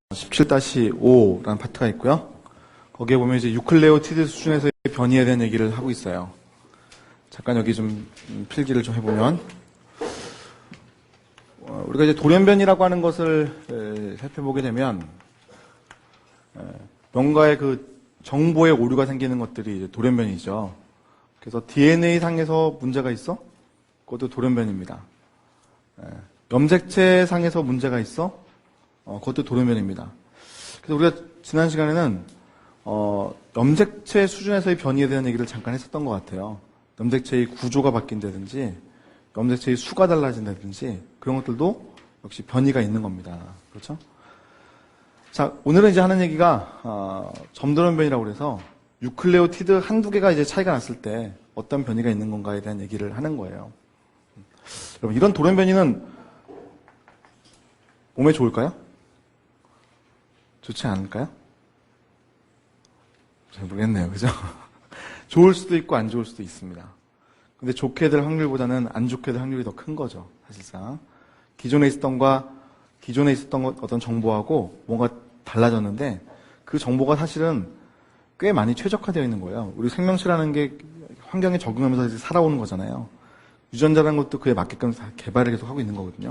17-5라는 파트가 있고요. 거기에 보면 이제 유클레오티드 수준에서의 변이에 대한 얘기를 하고 있어요. 잠깐 여기 좀 필기를 좀 해보면 우리가 이제 돌연변이라고 하는 것을 살펴보게 되면 뭔가의 그 정보의 오류가 생기는 것들이 이제 돌연변이죠. 그래서 DNA 상에서 문제가 있어? 그것도 돌연변입니다. 염색체 상에서 문제가 있어? 그것도 돌연변입니다. 그래서 우리가 지난 시간에는 염색체 수준에서의 변이에 대한 얘기를 잠깐 했었던 것 같아요. 염색체의 구조가 바뀐다든지 염색체의 수가 달라진다든지 그런 것들도 역시 변이가 있는 겁니다. 그렇죠? 자, 오늘은 이제 하는 얘기가 점돌연변이라고 그래서 유클레오티드 한두 개가 이제 차이가 났을 때 어떤 변이가 있는 건가에 대한 얘기를 하는 거예요. 여러분, 이런 돌연변이는 몸에 좋을까요? 좋지 않을까요? 잘 모르겠네요. 그죠? 좋을 수도 있고 안 좋을 수도 있습니다. 근데 좋게 될 확률보다는 안 좋게 될 확률이 더 큰 거죠. 사실상. 기존에 있었던 어떤 정보하고 뭔가 달라졌는데 그 정보가 사실은 꽤 많이 최적화되어 있는 거예요. 우리 생명체라는 게 환경에 적응하면서 살아오는 거잖아요. 유전자라는 것도 그에 맞게끔 개발을 계속 하고 있는 거거든요.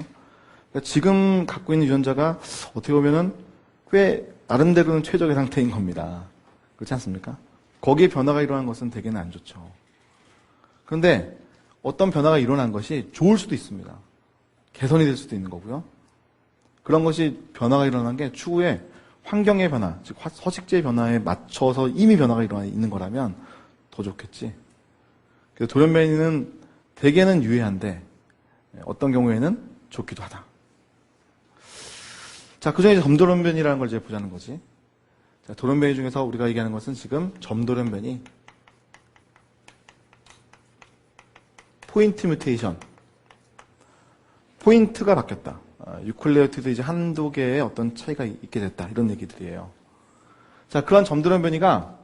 그러니까 지금 갖고 있는 유전자가 어떻게 보면은 꽤 나름대로는 최적의 상태인 겁니다. 그렇지 않습니까? 거기에 변화가 일어난 것은 대개는 안 좋죠. 그런데 어떤 변화가 일어난 것이 좋을 수도 있습니다. 개선이 될 수도 있는 거고요. 그런 것이 변화가 일어난 게 추후에 환경의 변화, 즉 서식지의 변화에 맞춰서 이미 변화가 일어나 있는 거라면 더 좋겠지. 그래서 돌연변이는 대개는 유해한데 어떤 경우에는 좋기도 하다. 자, 그 중에 점돌연변이라는 걸 이제 보자는 거지. 자, 돌연변이 중에서 우리가 얘기하는 것은 지금 점돌연변이 포인트 뮤테이션. 포인트가 바뀌었다. 유클레오티드 이제 한두 개의 어떤 차이가 있게 됐다. 이런 얘기들이에요. 자, 그런 점돌연변이가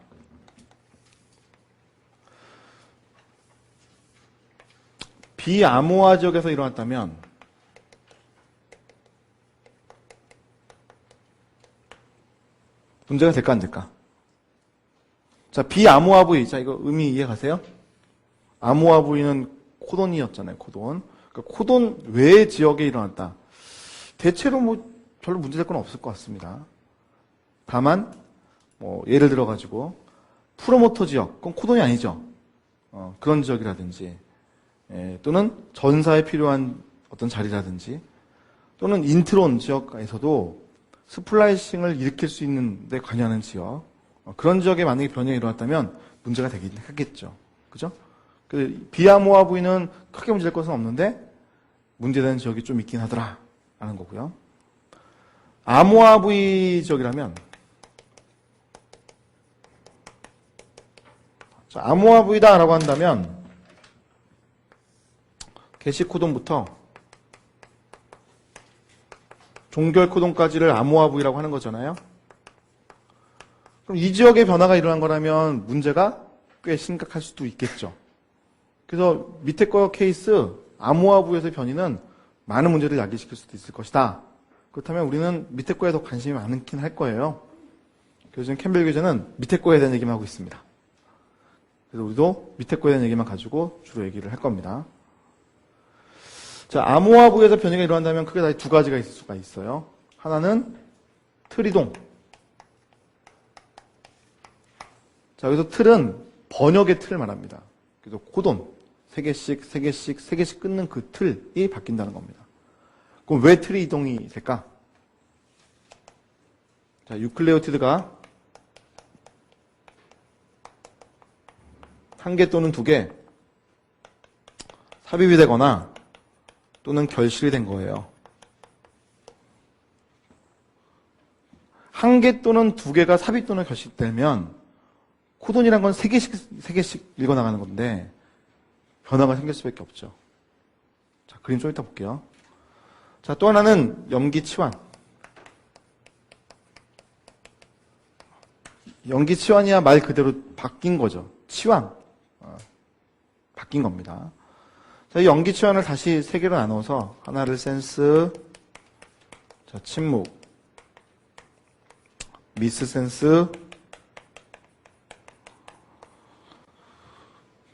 비암호화 지역에서 일어났다면 문제가 될까 안 될까? 자, 비암호화 부위. 자, 이거 의미 이해 가세요? 암호화 부위는 코돈이었잖아요. 코돈. 그러니까 코돈 외의 지역에 일어났다. 대체로 뭐 별로 문제될 건 없을 것 같습니다. 다만 예를 들어 가지고 프로모터 지역, 그건 코돈이 아니죠. 그런 지역이라든지 또는 전사에 필요한 어떤 자리라든지 또는 인트론 지역에서도 스플라이싱을 일으킬 수 있는 데 관여하는 지역, 그런 지역에 만약에 변이가 일어났다면 문제가 되긴 하겠죠. 그죠? 그 비암호화 부위는 크게 문제될 것은 없는데 문제되는 지역이 좀 있긴 하더라 라는 거고요. 암호화 부위 지역이라면, 자, 암호화 부위다 라고 한다면 게시 코돈부터 종결 코돈까지를 암호화 부위라고 하는 거잖아요. 그럼 이 지역에 변화가 일어난 거라면 문제가 꽤 심각할 수도 있겠죠. 그래서 밑에 거 케이스 암호화 부위에서의 변이는 많은 문제를 야기시킬 수도 있을 것이다. 그렇다면 우리는 밑에 거에 더 관심이 많긴 할 거예요. 그래서 지금 캠벨 교재는 밑에 거에 대한 얘기만 하고 있습니다. 그래서 우리도 밑에 거에 대한 얘기만 가지고 주로 얘기를 할 겁니다. 자, 암호화 부위에서 변이가 일어난다면 크게 다 두 가지가 있을 수가 있어요. 하나는 틀이동. 자, 여기서 틀은 번역의 틀을 말합니다. 그래서 코돈, 3개씩 끊는 그 틀이 바뀐다는 겁니다. 그럼 왜 틀이 이동이 될까? 자, 유클레오티드가 한 개 또는 두 개 삽입이 되거나 또는 결실이 된 거예요. 한 개 또는 두 개가 삽입 또는 결실되면 코돈이란 건 3개씩 읽어나가는 건데 변화가 생길 수밖에 없죠. 자, 그림 좀 이따 볼게요. 자, 또 하나는 염기치환. 염기치환이야 말 그대로 바뀐 거죠. 치환. 바뀐 겁니다. 자, 이 염기치환을 다시 세 개로 나눠서 하나를 센스, 자, 침묵, 미스센스.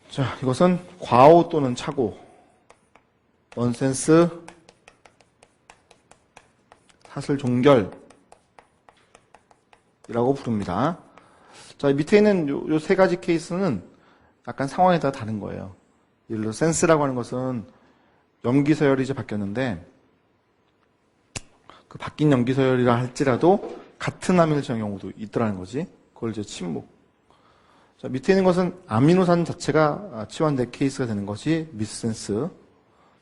자, 이것은 과오 또는 착오. 넌센스, 사슬 종결이라고 부릅니다. 자, 밑에 있는 요 세 가지 케이스는 약간 상황에 따라 다른 거예요. 예를 들어 센스라고 하는 것은 염기서열이 이제 바뀌었는데 그 바뀐 염기서열이라 할지라도 같은 아미노산의 경우도 있더라는 거지. 그걸 이제 침묵. 자, 밑에 있는 것은 아미노산 자체가 치환된 케이스가 되는 것이 미스센스.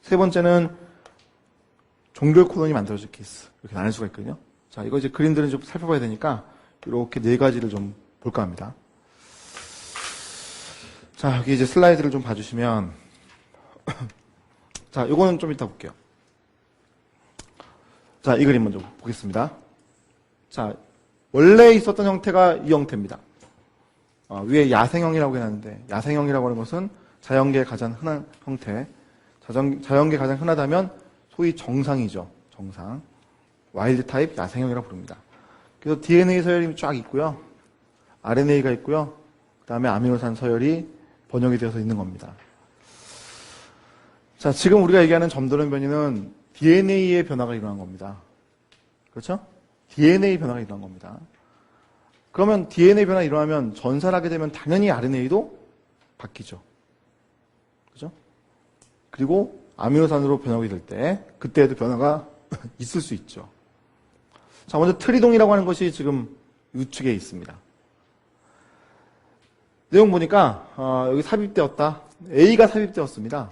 세 번째는 종결 코돈이 만들어질 케이스. 이렇게 나눌 수가 있거든요. 자, 이거 이제 그림들은 좀 살펴봐야 되니까 이렇게 네 가지를 좀 볼까 합니다. 자, 여기 이제 슬라이드를 좀 봐주시면 자, 이거는 좀 이따 볼게요. 자, 이 그림 먼저 보겠습니다. 자, 원래 있었던 형태가 이 형태입니다. 위에 야생형이라고 해놨는데 야생형이라고 하는 것은 자연계에 가장 흔한 형태. 자연계에 가장 흔하다면 소위 정상이죠. 정상. 와일드 타입 야생형이라고 부릅니다. 그래서 DNA 서열이 쫙 있고요. RNA가 있고요. 그 다음에 아미노산 서열이 번역이 되어서 있는 겁니다. 자, 지금 우리가 얘기하는 점도는 변이는 DNA의 변화가 일어난 겁니다. 그렇죠? DNA 변화가 일어난 겁니다. 그러면 DNA 변화가 일어나면 전살하게 되면 당연히 RNA도 바뀌죠. 그죠? 그리고 아미노산으로 변형이 될 때 그때에도 변화가 있을 수 있죠. 자, 먼저 트리동이라고 하는 것이 지금 우측에 있습니다. 내용 보니까 여기 삽입되었다. A가 삽입되었습니다.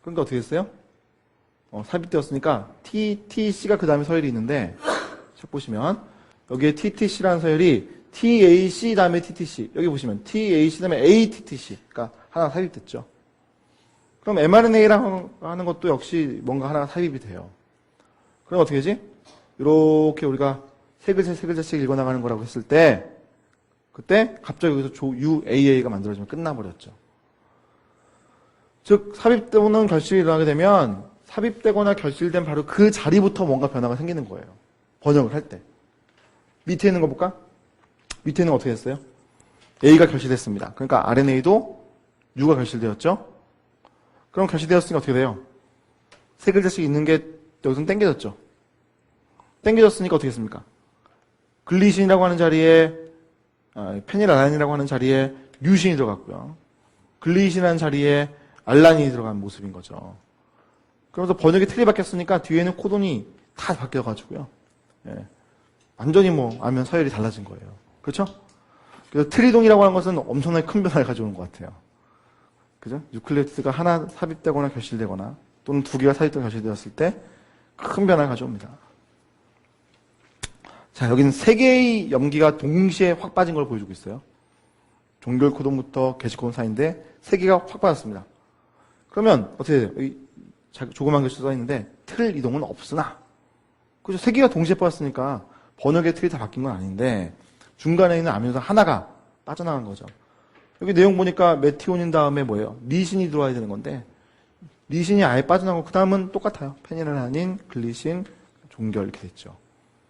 그러니까 어떻게 됐어요? 삽입되었으니까 TTC가 그 다음에 서열이 있는데 책 보시면 여기에 TTC라는 서열이 TAC 다음에 TTC. 여기 보시면 TAC 다음에 ATTC가 하나 삽입됐죠. 그럼 mRNA라고 하는 것도 역시 뭔가 하나가 삽입이 돼요. 그럼 어떻게 되지? 이렇게 우리가 세 글자씩 읽어나가는 거라고 했을 때 그때 갑자기 여기서 UAA가 만들어지면 끝나버렸죠. 즉 삽입되거나 결실이 일어나게 되면 삽입되거나 결실된 바로 그 자리부터 뭔가 변화가 생기는 거예요. 번역을 할 때. 밑에 있는 거 볼까? 밑에 있는 거 어떻게 됐어요? A가 결실됐습니다. 그러니까 RNA도 U가 결실되었죠? 그럼 결실되었으니까 어떻게 돼요? 세 글자씩 있는 게 여기서는 땡겨졌죠? 땡겨졌으니까 어떻게 했습니까? 글리신이라고 하는 자리에 페닐알라닌이라고 하는 자리에 류신이 들어갔고요. 글리신이라는 자리에 알라닌이 들어간 모습인 거죠. 그러면서 번역이 틀이 바뀌었으니까 뒤에는 코돈이 다 바뀌어가지고요. 예. 완전히 아면 서열이 달라진 거예요. 그렇죠? 그래서 트리동이라고 하는 것은 엄청나게 큰 변화를 가져오는 것 같아요. 그죠? 뉴클레오티드가 하나 삽입되거나 결실되거나 또는 두 개가 삽입되거나 결실되었을 때 큰 변화를 가져옵니다. 자, 여기는 세 개의 염기가 동시에 확 빠진 걸 보여주고 있어요. 종결 코돈부터 게시 코돈 사이인데 세 개가 확 빠졌습니다. 그러면 어떻게 돼요? 여기 조그만 글씨 써 있는데 틀 이동은 없으나 그죠? 세 개가 동시에 빠졌으니까 번역의 틀이 다 바뀐 건 아닌데 중간에 있는 아미노산 하나가 빠져나간 거죠. 여기 내용 보니까 메티오닌 다음에 뭐예요? 리신이 들어와야 되는 건데 리신이 아예 빠져나가고 그 다음은 똑같아요. 페닐알라닌, 글리신, 종결 이렇게 됐죠.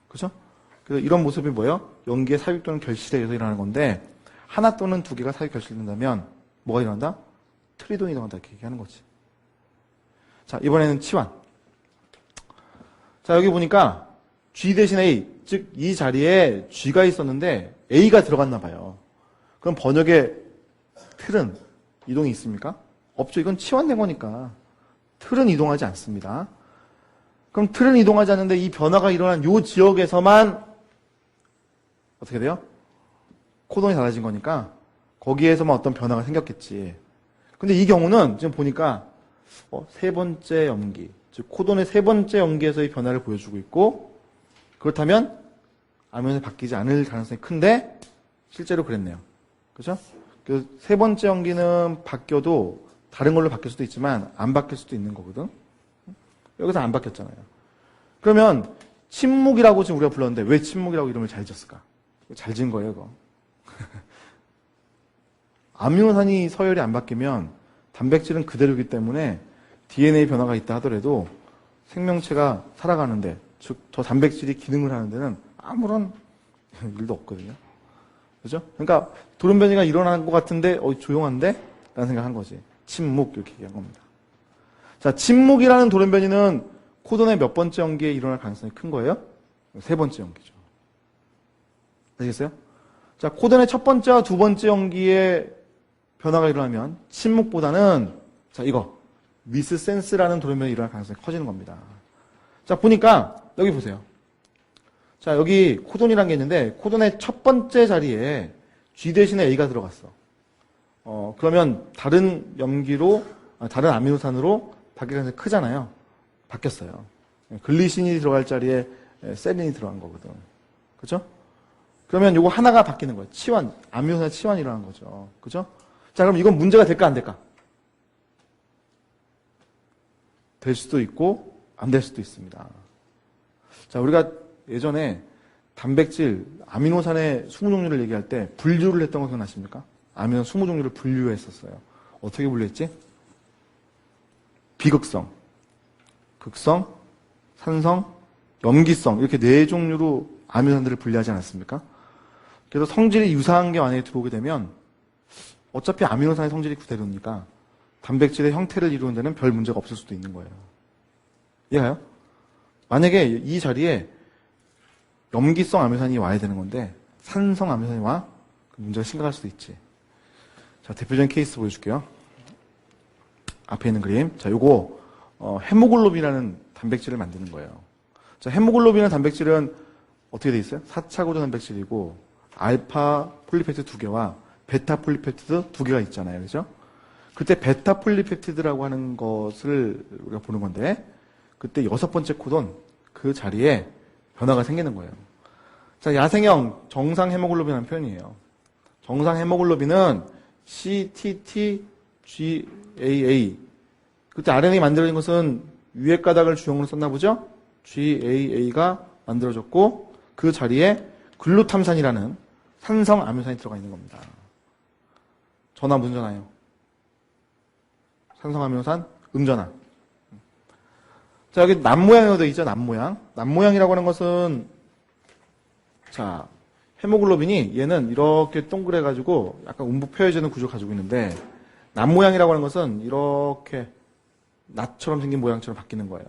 그죠? 그래서 이런 모습이 뭐예요? 염기의 삽입 또는 결실에 의해서 일어나는 건데 하나 또는 두 개가 삽입 결실된다면 뭐가 일어난다? 트리동이 일어난다 이렇게 얘기하는 거지. 자, 이번에는 치환. 자, 여기 보니까 G 대신 A, 즉 이 자리에 G가 있었는데 A가 들어갔나 봐요. 그럼 번역의 틀은 이동이 있습니까? 없죠. 이건 치환된 거니까 틀은 이동하지 않습니다. 그럼 틀은 이동하지 않는데 이 변화가 일어난 이 지역에서만 어떻게 돼요? 코돈이 달라진 거니까 거기에서만 어떤 변화가 생겼겠지. 근데 이 경우는 지금 보니까 세 번째 염기, 즉 코돈의 세 번째 염기에서의 변화를 보여주고 있고 그렇다면 아미노산이 바뀌지 않을 가능성이 큰데 실제로 그랬네요. 그렇죠? 그 세 번째 염기는 바뀌어도 다른 걸로 바뀔 수도 있지만 안 바뀔 수도 있는 거거든. 여기서 안 바뀌었잖아요. 그러면 침묵이라고 지금 우리가 불렀는데 왜 침묵이라고 이름을 잘 지었을까? 잘 지은 거예요, 그거. 아미노산이 서열이 안 바뀌면 단백질은 그대로이기 때문에 DNA 변화가 있다 하더라도 생명체가 살아가는데, 즉 저 단백질이 기능을 하는 데는 아무런 일도 없거든요. 그죠? 그러니까 돌연변이가 일어나는 것 같은데 조용한데? 라는 생각한 거지. 침묵 이렇게 얘기한 겁니다. 자, 침묵이라는 돌연변이는 코돈의 몇 번째 연기에 일어날 가능성이 큰 거예요? 세 번째 연기죠. 아시겠어요? 자, 코돈의 첫 번째와 두 번째 연기에 변화가 일어나면 침묵보다는 자, 이거 미스센스라는 돌연변이 일어날 가능성이 커지는 겁니다. 자, 보니까 여기 보세요. 자, 여기 코돈이라는 게 있는데 코돈의 첫 번째 자리에 G 대신에 A가 들어갔어. 그러면 다른 염기로 다른 아미노산으로 바뀔 가능성이 크잖아요. 바뀌었어요. 글리신이 들어갈 자리에 세린이 들어간 거거든. 그죠? 그러면 요거 하나가 바뀌는 거예요. 치환, 아미노산 치환이 일어난 거죠. 그죠? 자, 그럼 이건 문제가 될까 안 될까? 될 수도 있고 안 될 수도 있습니다. 자, 우리가 예전에 단백질, 아미노산의 20종류를 얘기할 때 분류를 했던 거 기억나십니까? 아미노산 20종류를 분류했었어요. 어떻게 분류했지? 비극성, 극성, 산성, 염기성 이렇게 네 종류로 아미노산들을 분류하지 않았습니까? 그래서 성질이 유사한 게 만약에 들어오게 되면 어차피 아미노산의 성질이 그대로니까 단백질의 형태를 이루는 데는 별 문제가 없을 수도 있는 거예요. 이해가요? 만약에 이 자리에 염기성 아미노산이 와야 되는 건데 산성 아미노산이 와? 문제가 심각할 수도 있지. 자, 대표적인 케이스 보여줄게요. 앞에 있는 그림. 자, 요거 헤모글로빈이라는 단백질을 만드는 거예요. 자, 헤모글로빈이라는 단백질은 어떻게 돼 있어요? 4차 구조 단백질이고 알파 폴리페프티드 2개와 베타 폴리페프티드 2개가 있잖아요. 그죠? 그때 베타 폴리페프티드라고 하는 것을 우리가 보는 건데 그때 6번째 코돈 그 자리에 변화가 생기는 거예요. 자, 야생형 정상 헤모글로빈이라는 표현이에요. 정상 헤모글로빈은 CTTGAA. 그때 RNA 만들어진 것은 위에 가닥을 주형으로 썼나 보죠? GAA가 만들어졌고 그 자리에 글루탐산이라는 산성 아미노산이 들어가 있는 겁니다. 전화 무슨 전화예요? 산성 아미노산 음전화. 자, 여기 남모양으로 되어 있죠? 남모양. 남모양이라고 하는 것은 자, 헤모글로빈이 얘는 이렇게 동그래가지고 약간 움푹 펴여지는 구조를 가지고 있는데 남모양이라고 하는 것은 이렇게 낫처럼 생긴 모양처럼 바뀌는 거예요.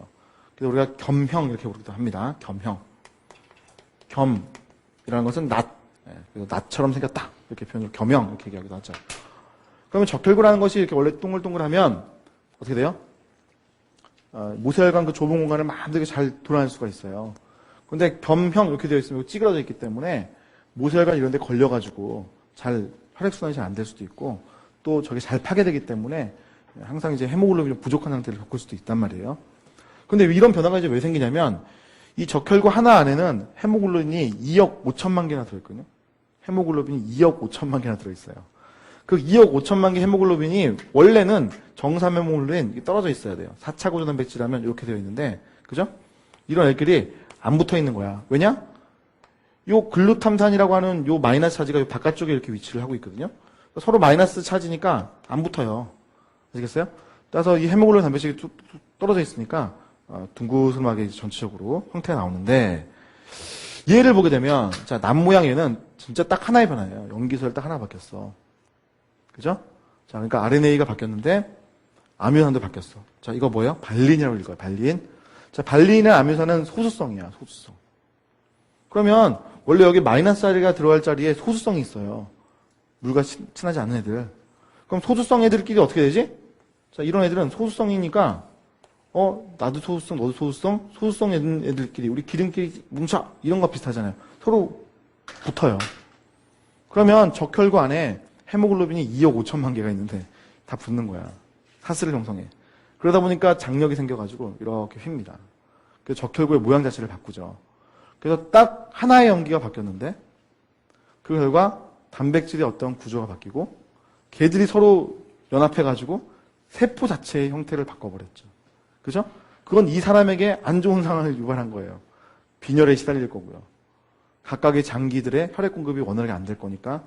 그래서 우리가 겸형 이렇게 부르기도 합니다. 겸형. 겸이라는 것은 낫. 그래서 낫처럼 생겼다. 이렇게 표현을 겸형 이렇게 얘기하기도 하죠. 그러면 적혈구라는 것이 이렇게 원래 동글동글하면 어떻게 돼요? 모세혈관 그 좁은 공간을 마음대로 잘 돌아다닐 수가 있어요. 근데 겸형 이렇게 되어 있으면 찌그러져 있기 때문에 모세혈관 이런 데 걸려가지고 잘 혈액순환이 잘 안 될 수도 있고 또 저게 잘 파괴되기 때문에 항상 이제 헤모글로빈이 부족한 상태를 겪을 수도 있단 말이에요. 근데 이런 변화가 이제 왜 생기냐면 이 적혈구 하나 안에는 헤모글로빈이 2억 5천만 개나 들어있거든요. 헤모글로빈이 2억 5천만 개나 들어있어요. 그 2억 5천만 개 헤모글로빈이 원래는 정상 헤모글로빈 떨어져 있어야 돼요. 4차 구조 단백질하면 이렇게 되어 있는데, 그죠? 이런 애들이 안 붙어 있는 거야. 왜냐? 요 글루탐산이라고 하는 요 마이너스 차지가 요 바깥쪽에 이렇게 위치를 하고 있거든요. 서로 마이너스 차지니까 안 붙어요. 아시겠어요? 따라서 이 헤모글로빈 단백질이 뚝 떨어져 있으니까 둥그스름하게 전체적으로 형태가 나오는데 얘를 보게 되면 자, 남 모양 얘는 진짜 딱 하나의 변화예요. 염기소를 딱 하나 바뀌었어. 그죠? 자, 그러니까 RNA가 바뀌었는데 아미노산도 바뀌었어. 자, 이거 뭐예요? 발린이라고 읽어요. 발린. 자, 발린이나 아미노산은 소수성이야. 소수성. 그러면 원래 여기 마이너스 자리가 들어갈 자리에 소수성이 있어요. 물과 친하지 않은 애들. 그럼 소수성 애들끼리 어떻게 되지? 자, 이런 애들은 소수성이니까 나도 소수성, 너도 소수성, 소수성 애들끼리 우리 기름끼리 뭉쳐 이런 거 비슷하잖아요. 서로 붙어요. 그러면 적혈구 안에 헤모글로빈이 2억 5천만 개가 있는데 다 붙는 거야. 사슬을 형성해. 그러다 보니까 장력이 생겨가지고 이렇게 휩니다. 그래서 적혈구의 모양 자체를 바꾸죠. 그래서 딱 하나의 염기가 바뀌었는데 그 결과 단백질의 어떤 구조가 바뀌고 걔들이 서로 연합해가지고 세포 자체의 형태를 바꿔버렸죠. 그죠? 그건 이 사람에게 안 좋은 상황을 유발한 거예요. 빈혈에 시달릴 거고요. 각각의 장기들의 혈액 공급이 원활하게 안 될 거니까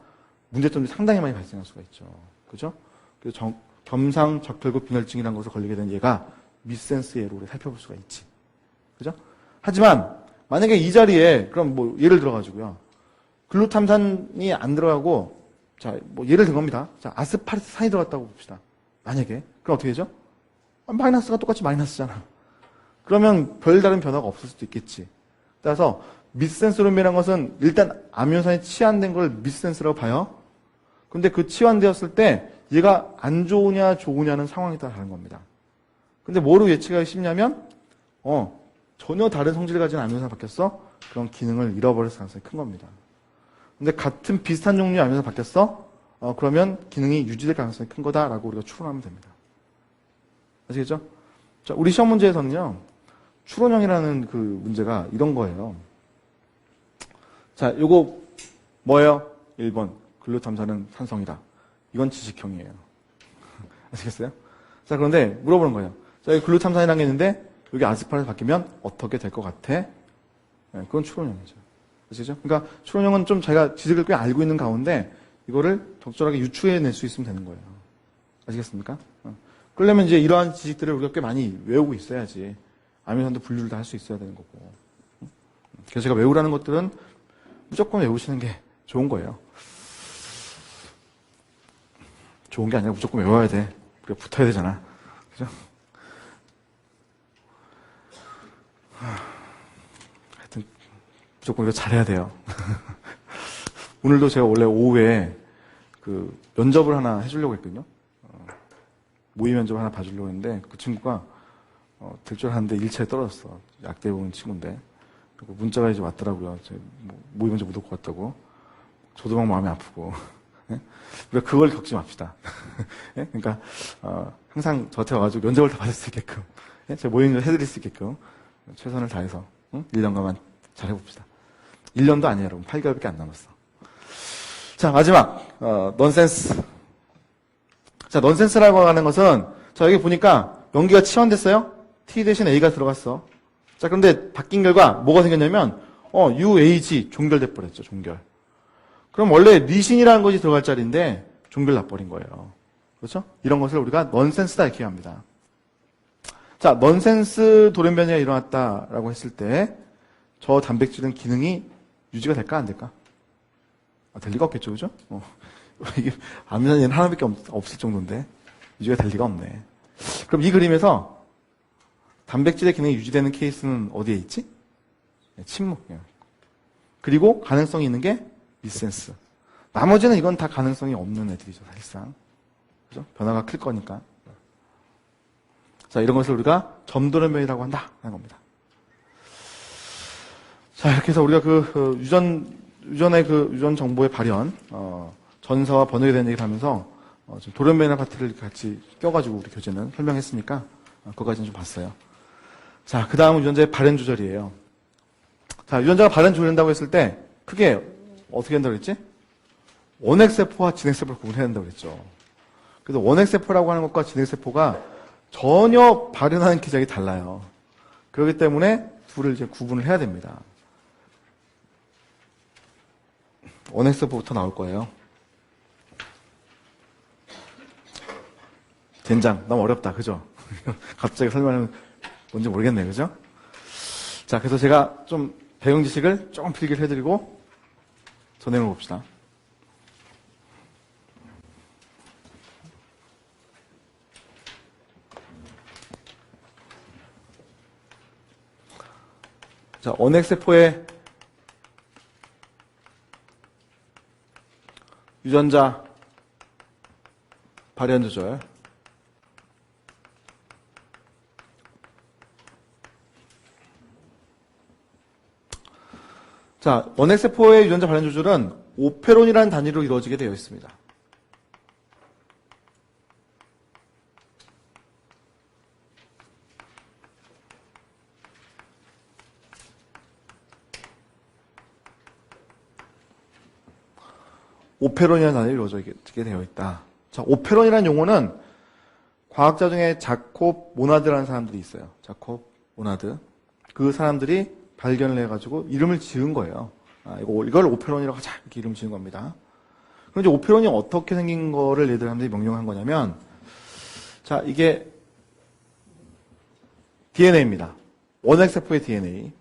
문제점이 상당히 많이 발생할 수가 있죠. 그죠? 그래서 겸상 적혈구 빈혈증이라는 것을 걸리게 된 얘가 미스센스 예로 우리 살펴볼 수가 있지. 그죠? 하지만 만약에 이 자리에 그럼 뭐 예를 들어 가지고요. 글루탐산이 안 들어가고, 자, 뭐 예를 든 겁니다. 자, 아스파르트산이 들어갔다고 봅시다. 만약에. 그럼 어떻게 되죠? 마이너스가 똑같이 마이너스잖아. 그러면 별다른 변화가 없을 수도 있겠지. 따라서 미스센스룸이라는 것은 일단 아미노산이 치환된 걸 미스센스라고 봐요. 근데 그 치환되었을 때 얘가 안 좋으냐 좋으냐는 상황에 따라 다른 겁니다. 근데 뭐로 예측하기 쉽냐면 전혀 다른 성질을 가진 아미노산이 바뀌었어? 그런 기능을 잃어버릴 가능성이 큰 겁니다. 근데 같은 비슷한 종류의 아미노산이 바뀌었어? 그러면 기능이 유지될 가능성이 큰 거다라고 우리가 추론하면 됩니다. 아시겠죠? 자, 우리 시험 문제에서는요, 추론형이라는 그 문제가 이런 거예요. 자, 요거 뭐예요? 1번. 글루탐산은 산성이다. 이건 지식형이에요. 아시겠어요? 자, 그런데 물어보는 거예요. 자, 여기 글루탐산이라는 게 있는데, 여기 아스파르트 바뀌면 어떻게 될 것 같아? 네, 그건 추론형이죠. 아시죠? 그러니까 추론형은 좀 자기가 지식을 꽤 알고 있는 가운데, 이거를 적절하게 유추해낼 수 있으면 되는 거예요. 아시겠습니까? 그러려면 이제 이러한 지식들을 우리가 꽤 많이 외우고 있어야지. 아미노산도 분류를 다 할 수 있어야 되는 거고. 그래서 제가 외우라는 것들은 무조건 외우시는 게 좋은 거예요. 좋은 게 아니라 무조건 외워야 돼. 우리가 붙어야 되잖아. 그죠? 하여튼, 무조건 우리가 잘해야 돼요. 오늘도 제가 원래 오후에 그 면접을 하나 해주려고 했거든요. 모의 면접 하나 봐주려고 했는데 그 친구가 될 줄 알았는데 1차에 떨어졌어. 약대 보는 친구인데. 그리고 문자가 이제 왔더라고요. 모의 면접 못 올 것 같다고. 저도 막 마음이 아프고. 예? 우리가 그걸 겪지 맙시다. 예? 그러니까 항상 저한테 와가지고 면접을 다 받을 수 있게끔, 예? 제가 모의 면접 해드릴 수 있게끔 최선을 다해서 1년간만 잘 해봅시다. 1년도 아니에요, 여러분. 8개월밖에 안 남았어. 자, 마지막 넌센스. 자, 넌센스라고 하는 것은 자, 여기 보니까 염기가 치환됐어요. T 대신 A가 들어갔어. 자, 그런데 바뀐 결과 뭐가 생겼냐면 UAG 종결돼 버렸죠. 종결. 그럼 원래 리신이라는 것이 들어갈 자리인데 종결 나버린 거예요. 그렇죠? 이런 것을 우리가 넌센스다 이렇게 합니다. 자, 넌센스 돌연변이가 일어났다라고 했을 때 저 단백질은 기능이 유지가 될까 안 될까? 될 리가 없겠죠, 그죠? 이게 아미노산이 하나밖에 없을 정도인데 유지가 될 리가 없네. 그럼 이 그림에서 단백질의 기능이 유지되는 케이스는 어디에 있지? 침묵. 그리고 가능성이 있는 게 미센스. 나머지는 이건 다 가능성이 없는 애들이죠, 사실상. 그죠? 변화가 클 거니까. 자, 이런 것을 우리가 점돌연변이라고 한다 하는 겁니다. 자, 이렇게 해서 우리가 유전의 유전 정보의 발현, 전사와 번역에 대한 얘기를 하면서 좀 돌연변이나 파트를 같이 껴가지고 우리 교재는 설명했으니까 그거까지는 좀 봤어요. 자, 그 다음은 유전자의 발현 조절이에요. 자, 유전자가 발현 조절된다고 했을 때 크게 어떻게 된다고 그랬지? 원핵세포와 진핵세포를 구분해야 된다고 그랬죠. 그래서 원핵세포라고 하는 것과 진핵세포가 전혀 발현하는 기작이 달라요. 그렇기 때문에 둘을 이제 구분을 해야 됩니다. 원핵세포부터 나올 거예요. 젠장, 너무 어렵다, 그죠? 갑자기 설명하면 뭔지 모르겠네요, 그죠? 자, 그래서 제가 좀 배경 지식을 조금 필기를 해드리고 전행을 봅시다. 자, 원핵세포의 유전자 발현 조절. 자, 원핵세포의 유전자 발현 조절은 오페론이라는 단위로 이루어지게 되어 있습니다. 오페론이라는 단위로 이루어지게 되어 있다. 자, 오페론이라는 용어는 과학자 중에 자콥 모나드라는 사람들이 있어요. 자콥 모나드. 그 사람들이 발견을 해가지고 이름을 지은 거예요. 이걸 오페론이라고 하자. 이렇게 이름 지은 겁니다. 그럼 이제 오페론이 어떻게 생긴 거를 얘들 사람들이 명령한 거냐면, 자, 이게 DNA입니다. 원핵세포의 DNA.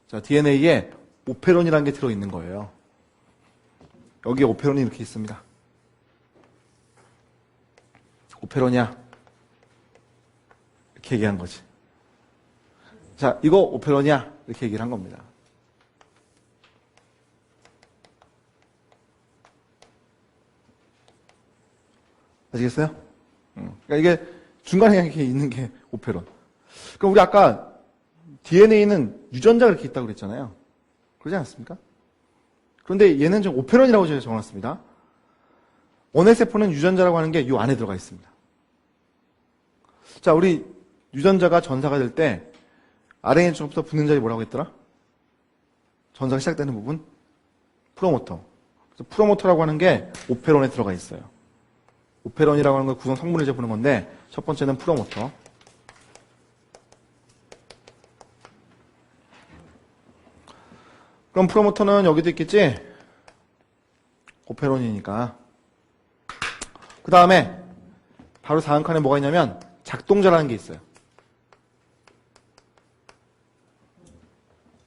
자, DNA에 오페론이라는 게 들어있는 거예요. 여기에 오페론이 이렇게 있습니다. 오페론이야. 이렇게 얘기한 거지. 자, 이거 오페론이야. 이렇게 얘기를 한 겁니다. 아시겠어요? 그러니까 이게 중간에 이렇게 있는 게 오페론. 그럼 우리 아까 DNA는 유전자가 이렇게 있다고 그랬잖아요. 그러지 않았습니까? 그런데 얘는 좀 오페론이라고 제가 적어놨습니다. 원의 세포는 유전자라고 하는 게 이 안에 들어가 있습니다. 자, 우리 유전자가 전사가 될 때 RNA 쪽부터 붙는 자리 뭐라고 했더라? 전사가 시작되는 부분? 프로모터. 그래서 프로모터라고 하는 게 오페론에 들어가 있어요. 오페론이라고 하는 걸 구성 성분을 이제 보는 건데 첫 번째는 프로모터. 그럼 프로모터는 여기도 있겠지? 오페론이니까. 그 다음에 바로 다음 칸에 뭐가 있냐면 작동자라는 게 있어요.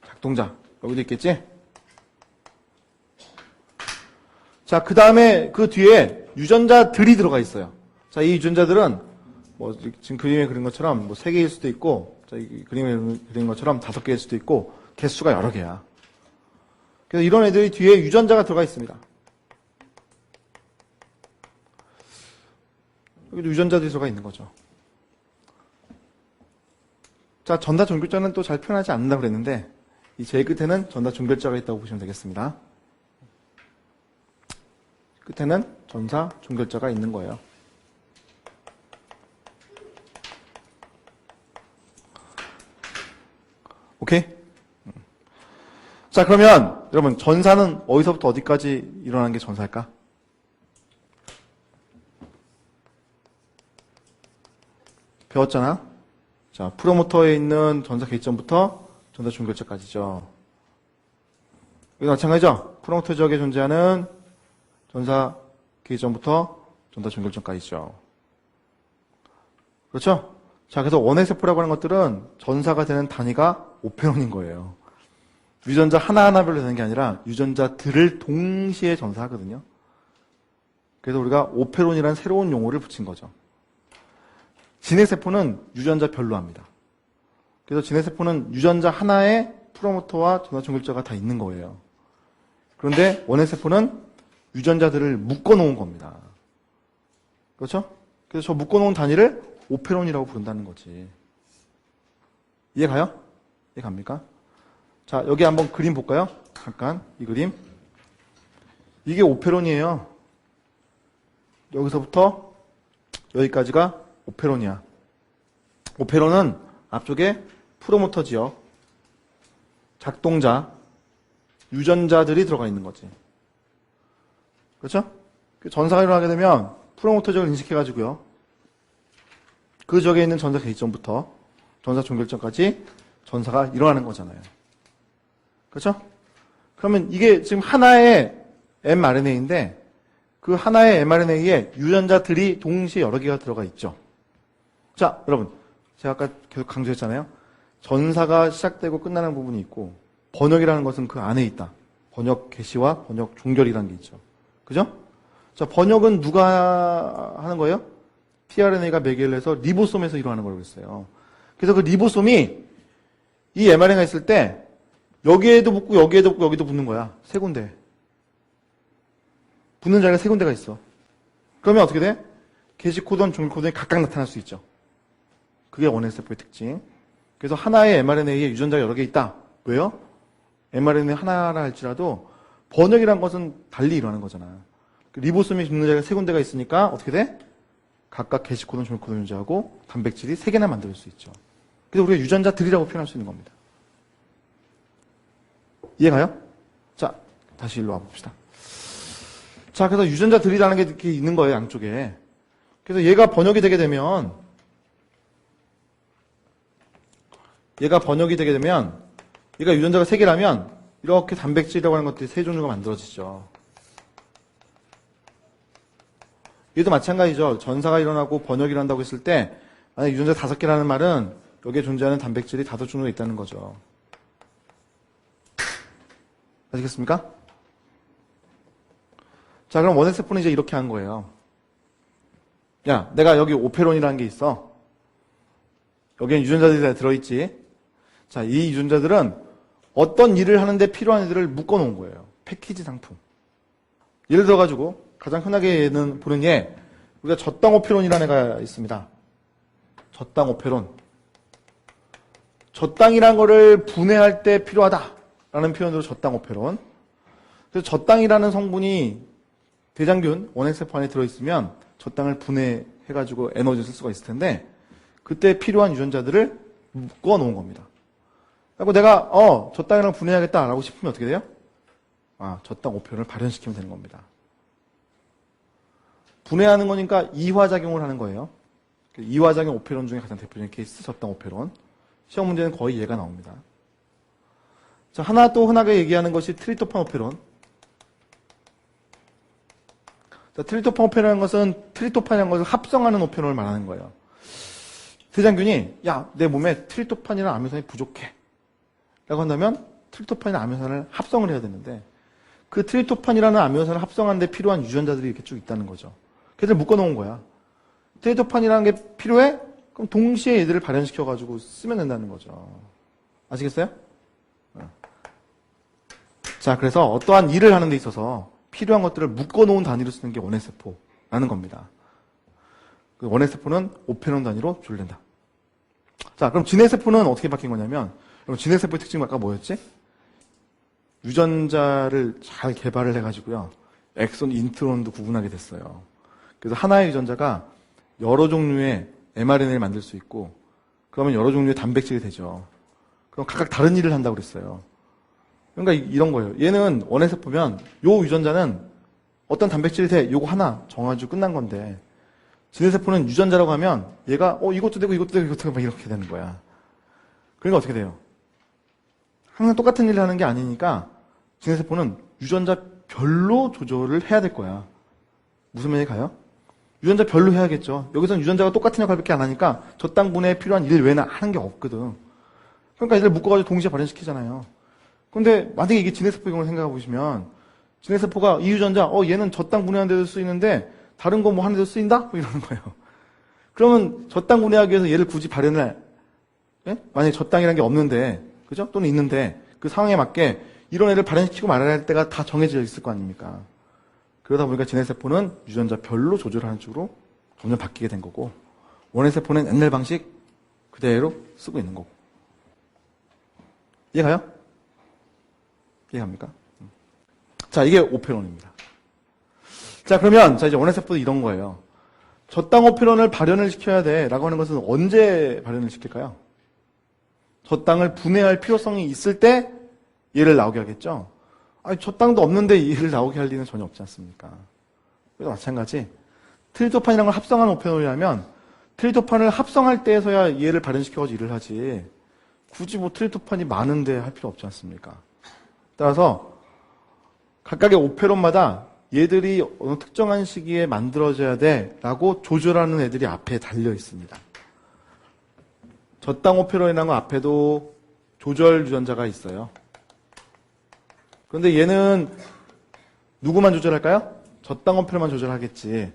작동자. 여기도 있겠지? 자, 그 다음에 그 뒤에 유전자들이 들어가 있어요. 자, 이 유전자들은 뭐 지금 그림에 그린 것처럼 뭐 3개일 수도 있고, 자, 이 그림에 그린 것처럼 5개일 수도 있고, 개수가 여러 개야. 그래서 이런 애들이 뒤에 유전자가 들어가 있습니다. 여기도 유전자들이 들어가 있는 거죠. 자, 전다 종결자는 또 잘 표현하지 않는다고 그랬는데, 이 제일 끝에는 전다 종결자가 있다고 보시면 되겠습니다. 끝에는 전사 종결자가 있는 거예요. 오케이? 자, 그러면 여러분 전사는 어디서부터 어디까지 일어나는 게 전사일까? 배웠잖아. 자, 프로모터에 있는 전사 개점부터 전사 종결자까지죠. 이거 마찬가지죠. 프로모터 지역에 존재하는 전사 기전부터 전사 종결점까지죠. 그렇죠? 자, 그래서 원의 세포라고 하는 것들은 전사가 되는 단위가 오페론인 거예요. 유전자 하나하나별로 되는 게 아니라 유전자들을 동시에 전사하거든요. 그래서 우리가 오페론이라는 새로운 용어를 붙인 거죠. 진핵세포는 유전자별로 합니다. 그래서 진핵세포는 유전자 하나에 프로모터와 전사 종결자가 다 있는 거예요. 그런데 원의 세포는 유전자들을 묶어놓은 겁니다. 그렇죠? 그래서 저 묶어놓은 단위를 오페론이라고 부른다는 거지. 이해가요? 이해갑니까? 자, 여기 한번 그림 볼까요? 잠깐, 이 그림. 이게 오페론이에요. 여기서부터 여기까지가 오페론이야. 오페론은 앞쪽에 프로모터 지역, 작동자, 유전자들이 들어가 있는 거지. 그렇죠? 전사가 일어나게 되면 프로모터 지역을 인식해가지고요. 그 지역에 있는 전사 개시점부터 전사 종결점까지 전사가 일어나는 거잖아요. 그렇죠? 그러면 이게 지금 하나의 mRNA인데 그 하나의 mRNA에 유전자들이 동시에 여러 개가 들어가 있죠. 자, 여러분. 제가 아까 계속 강조했잖아요. 전사가 시작되고 끝나는 부분이 있고 번역이라는 것은 그 안에 있다. 번역 개시와 번역 종결이라는 게 있죠. 그죠? 자, 번역은 누가 하는 거예요? tRNA가 매개를 해서 리보솜에서 일어나는 거라고 했어요. 그래서 그 리보솜이 이 mRNA가 있을 때 여기에도 붙고 여기에도 붙고 여기도 붙는 거야. 3군데. 붙는 자리가 3군데가 있어. 그러면 어떻게 돼? 게시 코드원, 종결 코드원이 각각 나타날 수 있죠. 그게 원의 세포의 특징. 그래서 하나의 mRNA에 유전자가 여러 개 있다. 왜요? mRNA 하나라 할지라도 번역이란 것은 달리 일어나는 거잖아. 리보솜이 붙는 자리가 3군데가 있으니까 어떻게 돼? 각각 게시 코드원, 종결 코드원 존재하고 단백질이 3개나 만들 수 있죠. 그래서 우리가 유전자들이라고 표현할 수 있는 겁니다. 이해가요? 자, 다시 일로 와봅시다. 자, 그래서 유전자들이라는 게 이렇게 있는 거예요, 양쪽에. 그래서 얘가 번역이 되게 되면 얘가 유전자가 3개라면 이렇게 단백질이라고 하는 것들이 3종류가 만들어지죠. 얘도 마찬가지죠. 전사가 일어나고 번역이 일어난다고 했을 때 만약 유전자 5개라는 말은 여기에 존재하는 단백질이 5종류가 있다는 거죠. 아시겠습니까? 자, 그럼 원XF는 이제 이렇게 한 거예요. 야, 내가 여기 오페론이라는 게 있어. 여기엔 유전자들이 다 들어있지. 자, 이 유전자들은 어떤 일을 하는데 필요한 애들을 묶어놓은 거예요. 패키지 상품. 예를 들어가지고 가장 흔하게 보는 게 우리가 저당 오페론이라는 애가 있습니다. 저당 오페론. 저당이라는 거를 분해할 때 필요하다라는 표현으로 저당 오페론. 그래서 저당이라는 성분이 대장균 원XF 안에 들어있으면 저당을 분해해가지고 에너지를 쓸 수가 있을 텐데 그때 필요한 유전자들을 묶어놓은 겁니다. 그리고 내가 저당이랑 분해해야겠다라고 싶으면 어떻게 돼요? 저당 오페론을 발현시키면 되는 겁니다. 분해하는 거니까 이화작용을 하는 거예요. 이화작용 오페론 중에 가장 대표적인 케이스 저당 오페론. 시험 문제는 거의 얘가 나옵니다. 자, 하나 또 흔하게 얘기하는 것이 트립토판 오페론. 자, 트립토판 오페론이라는 것은 트립토판이라는 것을 합성하는 오페론을 말하는 거예요. 대장균이 야, 내 몸에 트립토판이라는 아미노산이 부족해 라고 한다면 트립토판이나 아미노산을 합성을 해야 되는데 그 트립토판이라는 아미노산을 합성하는 데 필요한 유전자들이 이렇게 쭉 있다는 거죠. 걔들 묶어놓은 거야. 트립토판이라는 게 필요해? 그럼 동시에 얘들을 발현시켜가지고 쓰면 된다는 거죠. 아시겠어요? 자, 그래서 어떠한 일을 하는 데 있어서 필요한 것들을 묶어놓은 단위로 쓰는 게 원XF라는 겁니다. 그 원XF는 오페론 단위로 조절된다. 자, 그럼 진XF는 어떻게 바뀐 거냐면, 그럼 진XF의 특징은 아까 뭐였지? 유전자를 잘 개발을 해가지고요. 엑손, 인트론도 구분하게 됐어요. 그래서 하나의 유전자가 여러 종류의 mRNA를 만들 수 있고, 그러면 여러 종류의 단백질이 되죠. 그럼 각각 다른 일을 한다고 그랬어요. 그러니까 이런 거예요. 얘는 원에서 보면 요 유전자는 어떤 단백질이 돼. 요거 하나 정해가지고 끝난 건데 진해세포는 유전자라고 하면 얘가 이것도 되고 이것도 되고 이것도 되고 막 이렇게 되는 거야. 그러니까 어떻게 돼요? 항상 똑같은 일을 하는 게 아니니까 진해세포는 유전자별로 조절을 해야 될 거야. 무슨 면에 가요? 유전자별로 해야겠죠. 여기서는 유전자가 똑같은 역할밖에 안 하니까 저당 분해에 필요한 일 외에는 하는 게 없거든. 그러니까 얘를 묶어가지고 동시에 발현시키잖아요. 근데 만약에 이게 진해세포 경우를 생각해 보시면 진해세포가 이 유전자 얘는 저당 분해하는 데도 쓰이는데 다른 거 뭐 하는 데도 쓰인다? 뭐 이러는 거예요. 그러면 저당 분해하기 위해서 얘를 굳이 발현을 만약에 저당이라는 게 없는데 그죠? 또는 있는데 그 상황에 맞게 이런 애를 발현시키고 말아야 할 때가 다 정해져 있을 거 아닙니까? 그러다 보니까 진해세포는 유전자별로 조절하는 쪽으로 점점 바뀌게 된 거고 원해세포는 옛날 방식 그대로 쓰고 있는 거고. 이해가요? 이해갑니까? 자, 이게 오페론입니다. 자, 그러면 이제 원해세포도 이런 거예요. 저당 오페론을 발현을 시켜야 돼 라고 하는 것은 언제 발현을 시킬까요? 저당을 분해할 필요성이 있을 때 얘를 나오게 하겠죠? 저당도 없는데 얘를 나오게 할 리는 전혀 없지 않습니까? 그래서 마찬가지 트립토판이라는 걸 합성한 오페론이라면 트립토판을 합성할 때에서야 얘를 발현시켜가지고 일을 하지 굳이 뭐 트립토판이 많은데 할 필요 없지 않습니까? 따라서 각각의 오페론마다 얘들이 어느 특정한 시기에 만들어져야 돼 라고 조절하는 애들이 앞에 달려 있습니다. 저당 오페론이라는 거 앞에도 조절 유전자가 있어요. 그런데 얘는 누구만 조절할까요? 저당 오페론만 조절하겠지.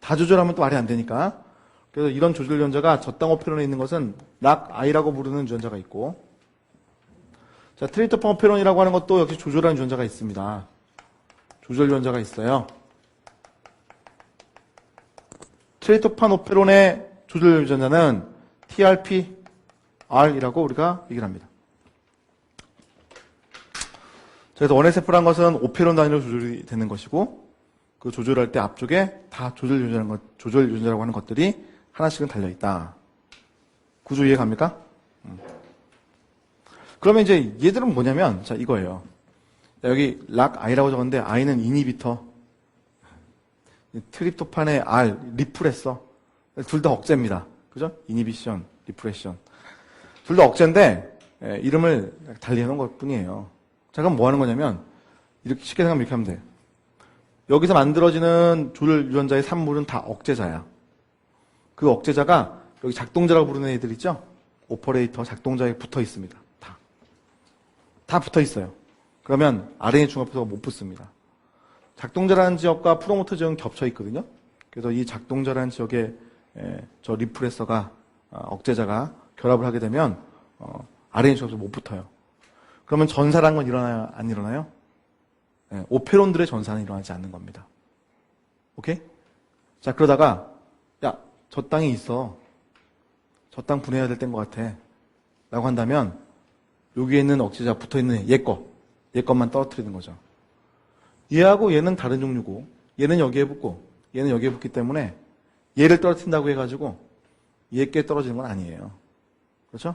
다 조절하면 또 말이 안 되니까. 그래서 이런 조절 유전자가 저당 오페론에 있는 것은 락I라고 부르는 유전자가 있고 자, 트립토판 오페론이라고 하는 것도 역시 조절하는 유전자가 있습니다. 조절 유전자가 있어요. 트립토판 오페론의 조절 유전자는 TRPR이라고 우리가 얘기를 합니다. 그래서 원해세포란 것은 오페론 단위로 조절이 되는 것이고 그 조절할 때 앞쪽에 다 조절 유전자라고 하는 것들이 하나씩은 달려있다. 구조 이해 갑니까? 그러면 이제 얘들은 뭐냐면 자 이거예요. 여기 락I라고 적었는데 I는 이니비터 트립토판의 R 리프레서 둘 다 억제입니다. 그죠? 이니비션, 리프레션 둘 다 억제인데 이름을 달리 해놓은 것 뿐이에요. 자 그럼 뭐 하는 거냐면 이렇게 쉽게 생각하면 이렇게 하면 돼. 여기서 만들어지는 조절 유전자의 산물은 다 억제자야. 그 억제자가 여기 작동자라고 부르는 애들 있죠? 오퍼레이터 작동자에 붙어 있습니다. 다 붙어 있어요. 그러면 RNA 중합부서가 못 붙습니다. 작동자라는 지역과 프로모터 지역은 겹쳐 있거든요. 그래서 이 작동자라는 지역에 저 리프레서가 억제자가 결합을 하게 되면 RNA 중합에서 못 붙어요. 그러면 전사라는 건 일어나요? 안 일어나요? 오페론들의 전사는 일어나지 않는 겁니다. 오케이? 자, 그러다가 야, 저 땅이 있어. 저 땅 분해해야 될 때인 것 같아. 라고 한다면 여기에 있는 억제자 붙어있는 얘 것만 떨어뜨리는 거죠. 얘하고 얘는 다른 종류고 얘는 여기에 붙고 얘는 여기에 붙기 때문에 얘를 떨어뜨린다고 해가지고 얘께 떨어지는 건 아니에요. 그렇죠?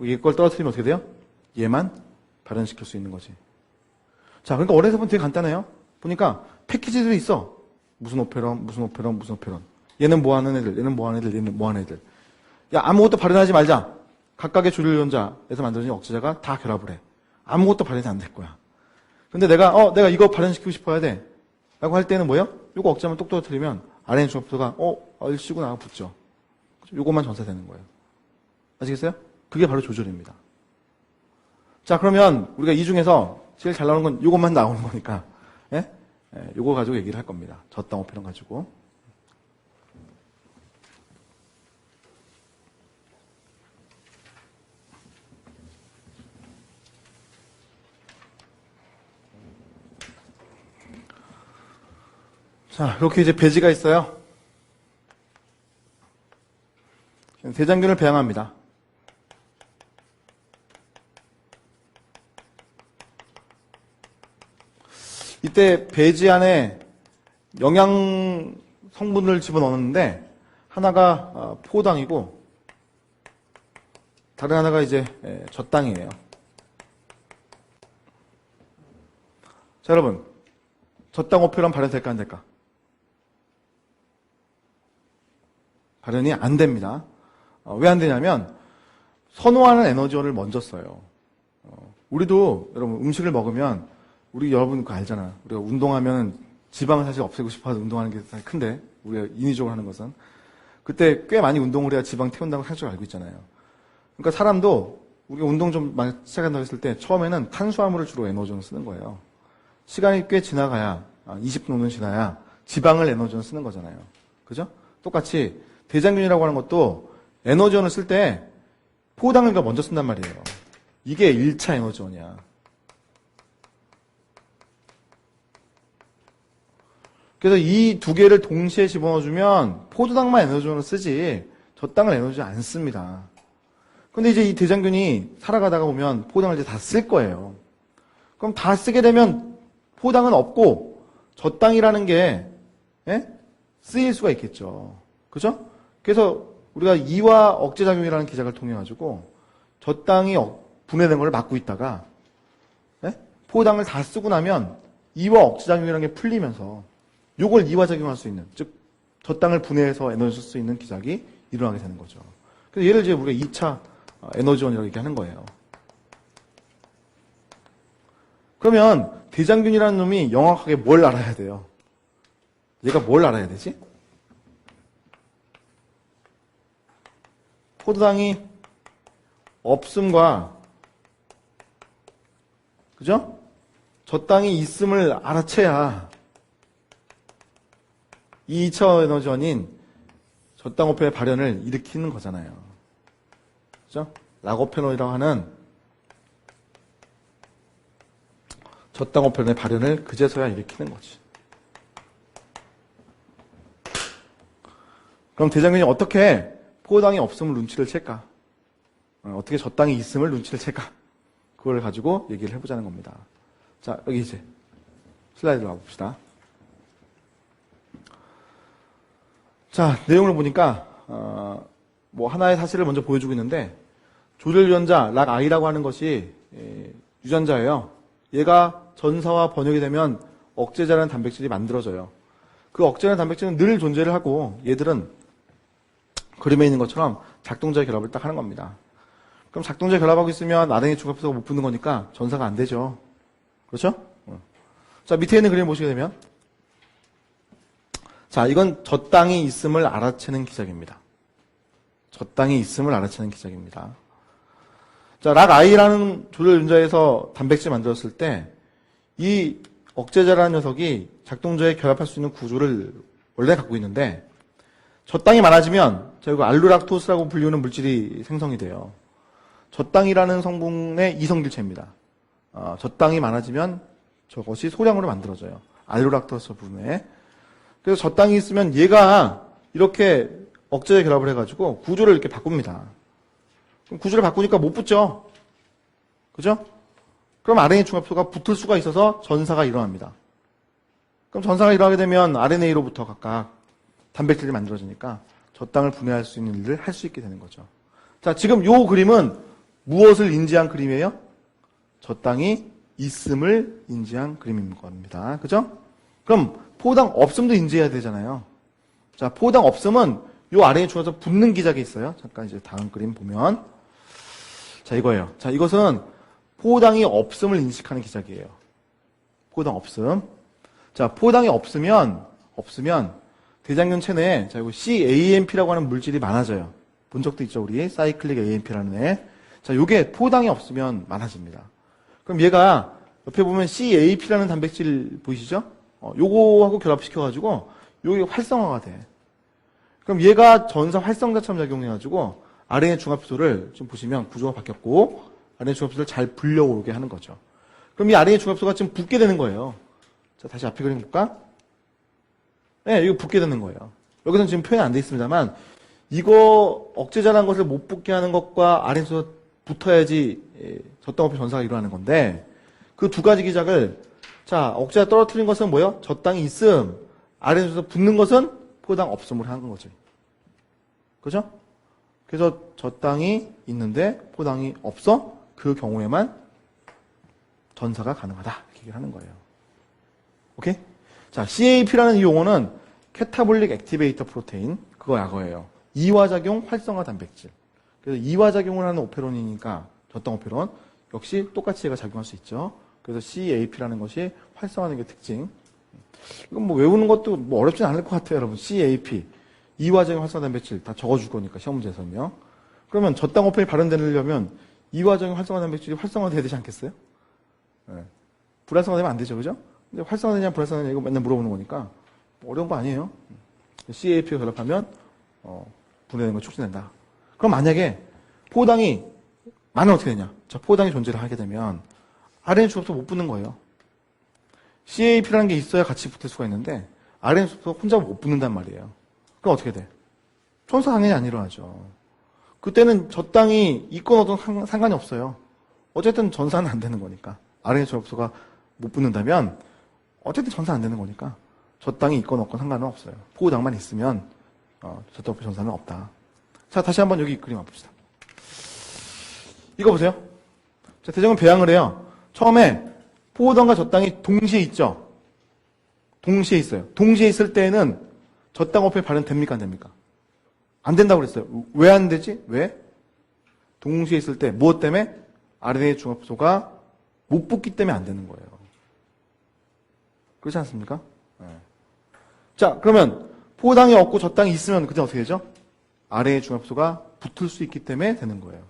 얘 걸 떨어뜨리면 어떻게 돼요? 얘만 발현시킬 수 있는 거지. 자, 그러니까 어뢰에서 보면 되게 간단해요. 보니까 패키지들이 있어. 무슨 오페론, 무슨 오페론, 무슨 오페론. 얘는 뭐 하는 애들, 얘는 뭐 하는 애들, 얘는 뭐 하는 애들. 야, 아무것도 발현하지 말자. 각각의 조류 유전자에서 만들어진 억제자가 다 결합을 해. 아무것도 발현이 안 될 거야. 근데 내가 이거 발현시키고 싶어야 돼. 라고 할 때는 뭐예요? 요거 억제만 똑 떨어뜨리면 RNA 중합부가 얼씨구 나가 붙죠. 요것만 전사되는 거예요. 아시겠어요? 그게 바로 조절입니다. 자, 그러면 우리가 이 중에서 제일 잘 나오는 건 요것만 나오는 거니까, 요거 가지고 얘기를 할 겁니다. 저땅 오페론 가지고. 자, 이렇게 이제 배지가 있어요. 대장균을 배양합니다. 이때 배지 안에 영양 성분을 집어넣었는데 하나가 포당이고 다른 하나가 이제 젖당이에요. 자, 여러분, 젖당 오페론 발현될까 안 될까? 발현이 안 됩니다. 왜 안 되냐면 선호하는 에너지원을 먼저 써요. 우리도 여러분 음식을 먹으면 여러분 그거 알잖아. 우리가 운동하면 지방을 사실 없애고 싶어서 운동하는 게 사실 큰데 우리가 인위적으로 하는 것은 그때 꽤 많이 운동을 해야 지방 태운다고 상식적으로 알고 있잖아요. 그러니까 사람도 우리가 운동 좀 많이 시작한다고 했을 때 처음에는 탄수화물을 주로 에너지원을 쓰는 거예요. 시간이 꽤 지나가야 20분 정도 지나야 지방을 에너지원을 쓰는 거잖아요. 그죠? 똑같이 대장균이라고 하는 것도 에너지원을 쓸 때 포당을 먼저 쓴단 말이에요. 이게 1차 에너지원이야. 그래서 이 두 개를 동시에 집어넣어주면 포도당만 에너지원을 쓰지 젖당을 에너지원 안 씁니다. 근데 이제 이 대장균이 살아가다가 보면 포도당을 이제 다 쓸 거예요. 그럼 다 쓰게 되면 포도당은 없고 젖당이라는 게 쓰일 수가 있겠죠. 그죠? 그래서 우리가 이와 억제작용이라는 기작을 통해 가지고 젖당이 분해된 걸 막고 있다가 포도당을 다 쓰고 나면 이와 억제작용이라는 게 풀리면서 요걸 이화작용할 수 있는, 즉 젖당을 분해해서 에너지를 쓸 수 있는 기작이 일어나게 되는 거죠. 그래서 얘를 이제 우리가 2차 에너지원이라고 얘기하는 거예요. 그러면 대장균이라는 놈이 정확하게 뭘 알아야 돼요? 얘가 뭘 알아야 되지? 포도당이 없음과 그죠? 젖당이 있음을 알아채야 이 2차 에너지원인 젖당 오페론의 발현을 일으키는 거잖아요. 그죠? 라고페놀이라고 하는 젖당 오페론의 발현을 그제서야 일으키는 거지. 그럼 대장균이 어떻게 포도당이 없음을 눈치를 챌까? 어떻게 젖당이 있음을 눈치를 챌까? 그걸 가지고 얘기를 해보자는 겁니다. 자, 여기 이제 슬라이드로 와봅시다. 자, 내용을 보니까 뭐 하나의 사실을 먼저 보여주고 있는데 조절 유전자 락I라고 하는 것이 유전자예요. 얘가 전사와 번역이 되면 억제자라는 단백질이 만들어져요. 그 억제라는 단백질은 늘 존재를 하고 얘들은 그림에 있는 것처럼 작동자의 결합을 딱 하는 겁니다. 그럼 작동자의 결합하고 있으면 RNA 중합부가 못 붙는 거니까 전사가 안 되죠. 그렇죠? 자, 밑에 있는 그림 보시게 되면 자, 이건 젖당이 있음을 알아채는 기작입니다. 젖당이 있음을 알아채는 기작입니다. 자, 락I라는 조절 유전자에서 단백질 만들었을 때 이 억제자라는 녀석이 작동조에 결합할 수 있는 구조를 원래 갖고 있는데 젖당이 많아지면 자, 이거 알루락토스라고 불리우는 물질이 생성이 돼요. 젖당이라는 성분의 이성질체입니다. 젖당이 많아지면 저것이 소량으로 만들어져요. 알루락토스 부분에. 그래서 젖당이 있으면 얘가 이렇게 억제에 결합을 해가지고 구조를 이렇게 바꿉니다. 그럼 구조를 바꾸니까 못 붙죠. 그죠? 그럼 RNA 중합소가 붙을 수가 있어서 전사가 일어납니다. 그럼 전사가 일어나게 되면 RNA로부터 각각 단백질이 만들어지니까 젖당을 분해할 수 있는 일을 할 수 있게 되는 거죠. 자, 지금 요 그림은 무엇을 인지한 그림이에요? 젖당이 있음을 인지한 그림인 겁니다. 그죠? 그럼 포당 없음도 인지해야 되잖아요. 자, 포당 없음은 요 아래에 주어서 붙는 기작이 있어요. 잠깐 이제 다음 그림 보면. 자, 이거예요. 자, 이것은 포당이 없음을 인식하는 기작이에요. 포당 없음. 자, 포당이 없으면 대장균 체내에 자, 이거 CAMP라고 하는 물질이 많아져요. 본 적도 있죠, 우리. 사이클릭 AMP라는 애. 자, 요게 포당이 없으면 많아집니다. 그럼 얘가 옆에 보면 CAP라는 단백질 보이시죠? 요거하고 결합시켜가지고 요게 활성화가 돼. 그럼 얘가 전사 활성자처럼 작용해가지고 RNA 중합소를 좀 보시면 구조가 바뀌었고 RNA 중합소를 잘 불려오게 하는 거죠. 그럼 이 RNA 중합소가 지금 붙게 되는 거예요. 자, 다시 앞에 그림 볼까? 네, 이거 붙게 되는 거예요. 여기서는 지금 표현 안 돼 있습니다만 이거 억제자라는 것을 못 붙게 하는 것과 RNA 중합소가 붙어야지 젖당 전사가 일어나는 건데 그 두 가지 기작을 자, 억제가 떨어뜨린 것은 뭐예요? 젖당이 있음. RNA 중합소가 붙는 것은 포당 없음을 하는 거죠. 그죠? 그래서 젖당이 있는데 포당이 없어? 그 경우에만 전사가 가능하다. 이렇게 얘기를 하는 거예요. 오케이? 자, CAP라는 이 용어는 캐타볼릭 액티베이터 프로테인. 그거 약어예요. 이화작용 활성화 단백질. 그래서 이화작용을 하는 오페론이니까 젖당 오페론. 역시 똑같이 얘가 작용할 수 있죠. 그래서 CAP라는 것이 활성화하는 게 특징. 이건 뭐 외우는 것도 뭐 어렵진 않을 것 같아요, 여러분. CAP. 이화작용 활성화 단백질 다 적어줄 거니까, 시험 문제에서는요. 그러면 젖당 오페론이 발현되려면 이화작용 활성화 단백질이 활성화돼야 되지 않겠어요? 네. 불활성화되면 안 되죠, 그죠? 근데 활성화되냐, 불활성화되냐, 이거 맨날 물어보는 거니까, 뭐 어려운 거 아니에요. CAP가 결합하면, 분해되는 걸 촉진된다. 그럼 만약에 포당이 많으면 어떻게 되냐? 자, 포당이 존재를 하게 되면, RNA 중합소 못 붙는 거예요. CAP라는 게 있어야 같이 붙을 수가 있는데 RNA 중합소 혼자 못 붙는단 말이에요. 그럼 어떻게 돼? 전사 당연히 안 일어나죠. 그때는 젖당이 있건 없건 상관이 없어요. 어쨌든 전사는 안 되는 거니까. RNA 중합소가 못 붙는다면 어쨌든 전사 안 되는 거니까 젖당이 있건 없건 상관은 없어요. 포당만 있으면 젖당 전사는 없다. 자, 다시 한번 여기 그림 한번 봅시다. 이거 보세요. 자, 대장은 배양을 해요. 처음에 포당과 젖당이 동시에 있죠. 동시에 있어요. 동시에 있을 때에는 젖당 오페 발현됩니까? 안 됩니까? 안 된다고 그랬어요. 왜 안 되지? 왜? 동시에 있을 때 무엇 때문에? RNA 중합소가 못 붙기 때문에 안 되는 거예요. 그렇지 않습니까? 네. 자, 그러면 포당이 없고 젖당이 있으면 그때 어떻게 되죠? RNA 중합소가 붙을 수 있기 때문에 되는 거예요.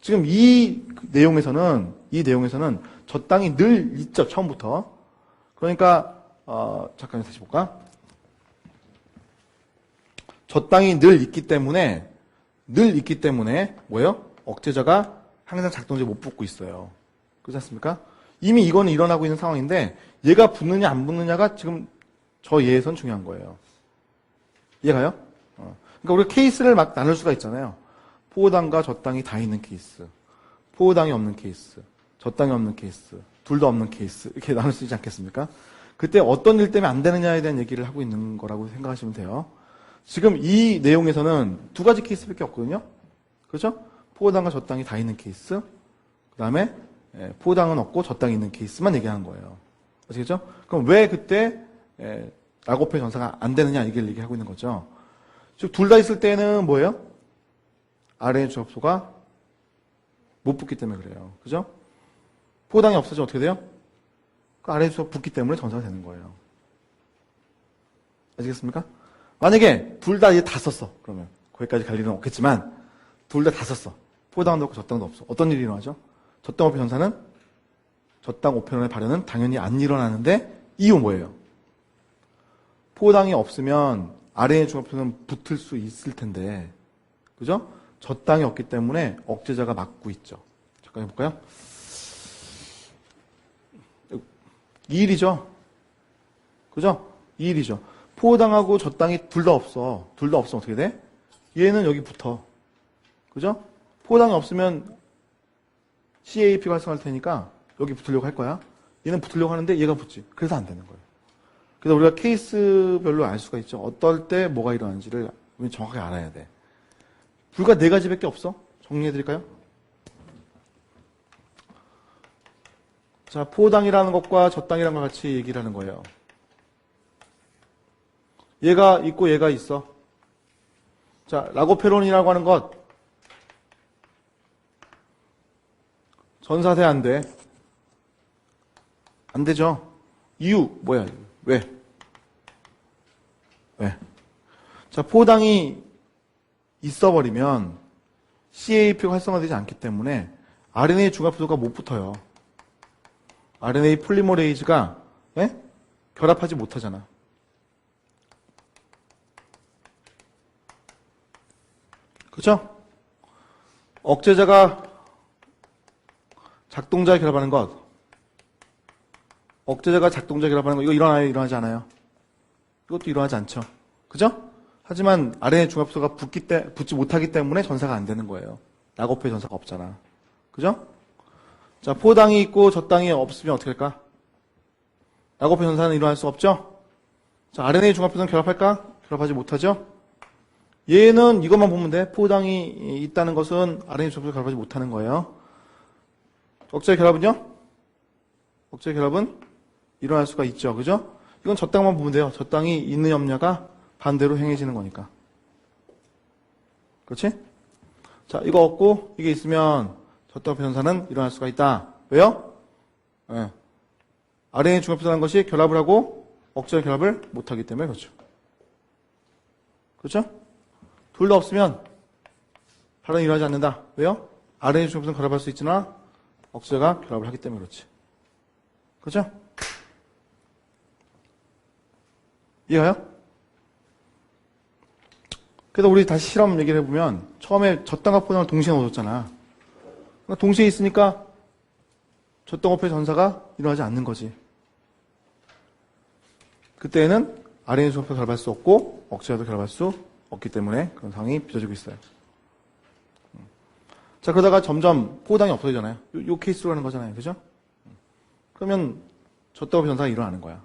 지금 이 내용에서는 젖당이 늘 있죠, 처음부터. 그러니까 잠깐 다시 볼까? 젖당이 늘 있기 때문에 뭐예요? 억제자가 항상 작동제 못 붙고 있어요. 그렇지 않습니까? 이미 이거는 일어나고 있는 상황인데 얘가 붙느냐 안 붙느냐가 지금 저 예에선 중요한 거예요. 이해가요? 그러니까 우리가 케이스를 막 나눌 수가 있잖아요. 포당과 젖당이 다 있는 케이스, 포당이 없는 케이스, 젖당이 없는 케이스, 둘 다 없는 케이스 이렇게 나눌 수 있지 않겠습니까? 그때 어떤 일 때문에 안 되느냐에 대한 얘기를 하고 있는 거라고 생각하시면 돼요. 지금 이 내용에서는 두 가지 케이스밖에 없거든요. 그렇죠? 포당과 젖당이 다 있는 케이스, 그 다음에 포당은 없고 젖당이 있는 케이스만 얘기하는 거예요. 아시겠죠? 그럼 왜 그때 라고페 전사가 안 되느냐 이걸 얘기하고 있는 거죠. 즉 둘 다 있을 때는 뭐예요? RNA 접소가 못 붙기 때문에 그래요. 그죠? 포당이 없어지면 어떻게 돼요? 그 RNA 접소 붙기 때문에 전사가 되는 거예요. 아시겠습니까? 만약에 둘 다 이제 다 썼어. 그러면 거기까지 갈 일은 없겠지만 둘 다 썼어. 포당도 없고 젖당도 없어. 어떤 일이 일어나죠? 젖당 오페 전사는 젖당 오페론의 발현은 당연히 안 일어나는데 이유 뭐예요? 포당이 없으면 RNA 중합표는 붙을 수 있을 텐데, 그죠? 젖당이 없기 때문에 억제자가 막고 있죠. 잠깐 해볼까요? 2일이죠. 그죠? 2일이죠. 포당하고 젖당이 둘 다 없어. 둘 다 없으면 어떻게 돼? 얘는 여기 붙어. 그죠? 포당이 없으면 CAAP가 활성화할 테니까 여기 붙으려고 할 거야. 얘는 붙으려고 하는데 얘가 붙지. 그래서 안 되는 거예요. 그래서 우리가 케이스별로 알 수가 있죠. 어떨 때 뭐가 일어나는지를 정확하게 알아야 돼. 불과 4가지밖에 없어. 정리해드릴까요? 자, 포당이라는 것과 젖당이라는 것 같이 얘기를 하는 거예요. 얘가 있고 얘가 있어. 자, 라고페론이라고 하는 것 전사돼 안 돼. 안 되죠. 이유 뭐야? 왜? 자, 포당이 있어버리면 CAAP가 활성화되지 않기 때문에 RNA 중합표소가 못 붙어요. RNA 폴리머레이즈가 결합하지 못하잖아. 그렇죠? 억제자가 작동자에 결합하는 것, 억제자가 작동자에 결합하는 것, 이거 일어나요? 일어나지 않아요? 이것도 일어나지 않죠. 그죠? 하지만 RNA 중합소가 붙지 못하기 때문에 전사가 안 되는 거예요. 라고페 전사가 없잖아. 그죠? 자, 포당이 있고 젖당이 없으면 어떻게 할까? 라고페 전사는 일어날 수 없죠? 자, RNA 중합소는 결합할까? 결합하지 못하죠? 얘는 이것만 보면 돼. 포당이 있다는 것은 RNA 중합소를 결합하지 못하는 거예요. 억제 결합은요? 억제 결합은 일어날 수가 있죠. 그죠? 이건 젖당만 보면 돼요. 젖당이 있는 염려가 반대로 행해지는 거니까. 그렇지? 자, 이거 없고 이게 있으면 젖당 변사는 일어날 수가 있다. 왜요? RNA 중합소라는 것이 결합을 하고 억제 결합을 못하기 때문에 그렇죠. 그렇죠? 둘 다 없으면 발현이 일어나지 않는다. 왜요? RNA 중합소는 결합할 수 있으나 억제가 결합을 하기 때문에 그렇지. 그렇죠? 이해가요? 그래서 우리 다시 실험 얘기를 해보면 처음에 젖당과 포당을 동시에 넣어줬잖아. 그러니까 동시에 있으니까 젖당호흡의 전사가 일어나지 않는 거지. 그때는 RNA 중합표 결합할 수 없고 억제자도 결합할 수 없기 때문에 그런 상황이 빚어지고 있어요. 자, 그러다가 점점 포당이 없어지잖아요. 요 케이스로 하는 거잖아요. 그죠? 그러면 젖당호흡 전사가 일어나는 거야.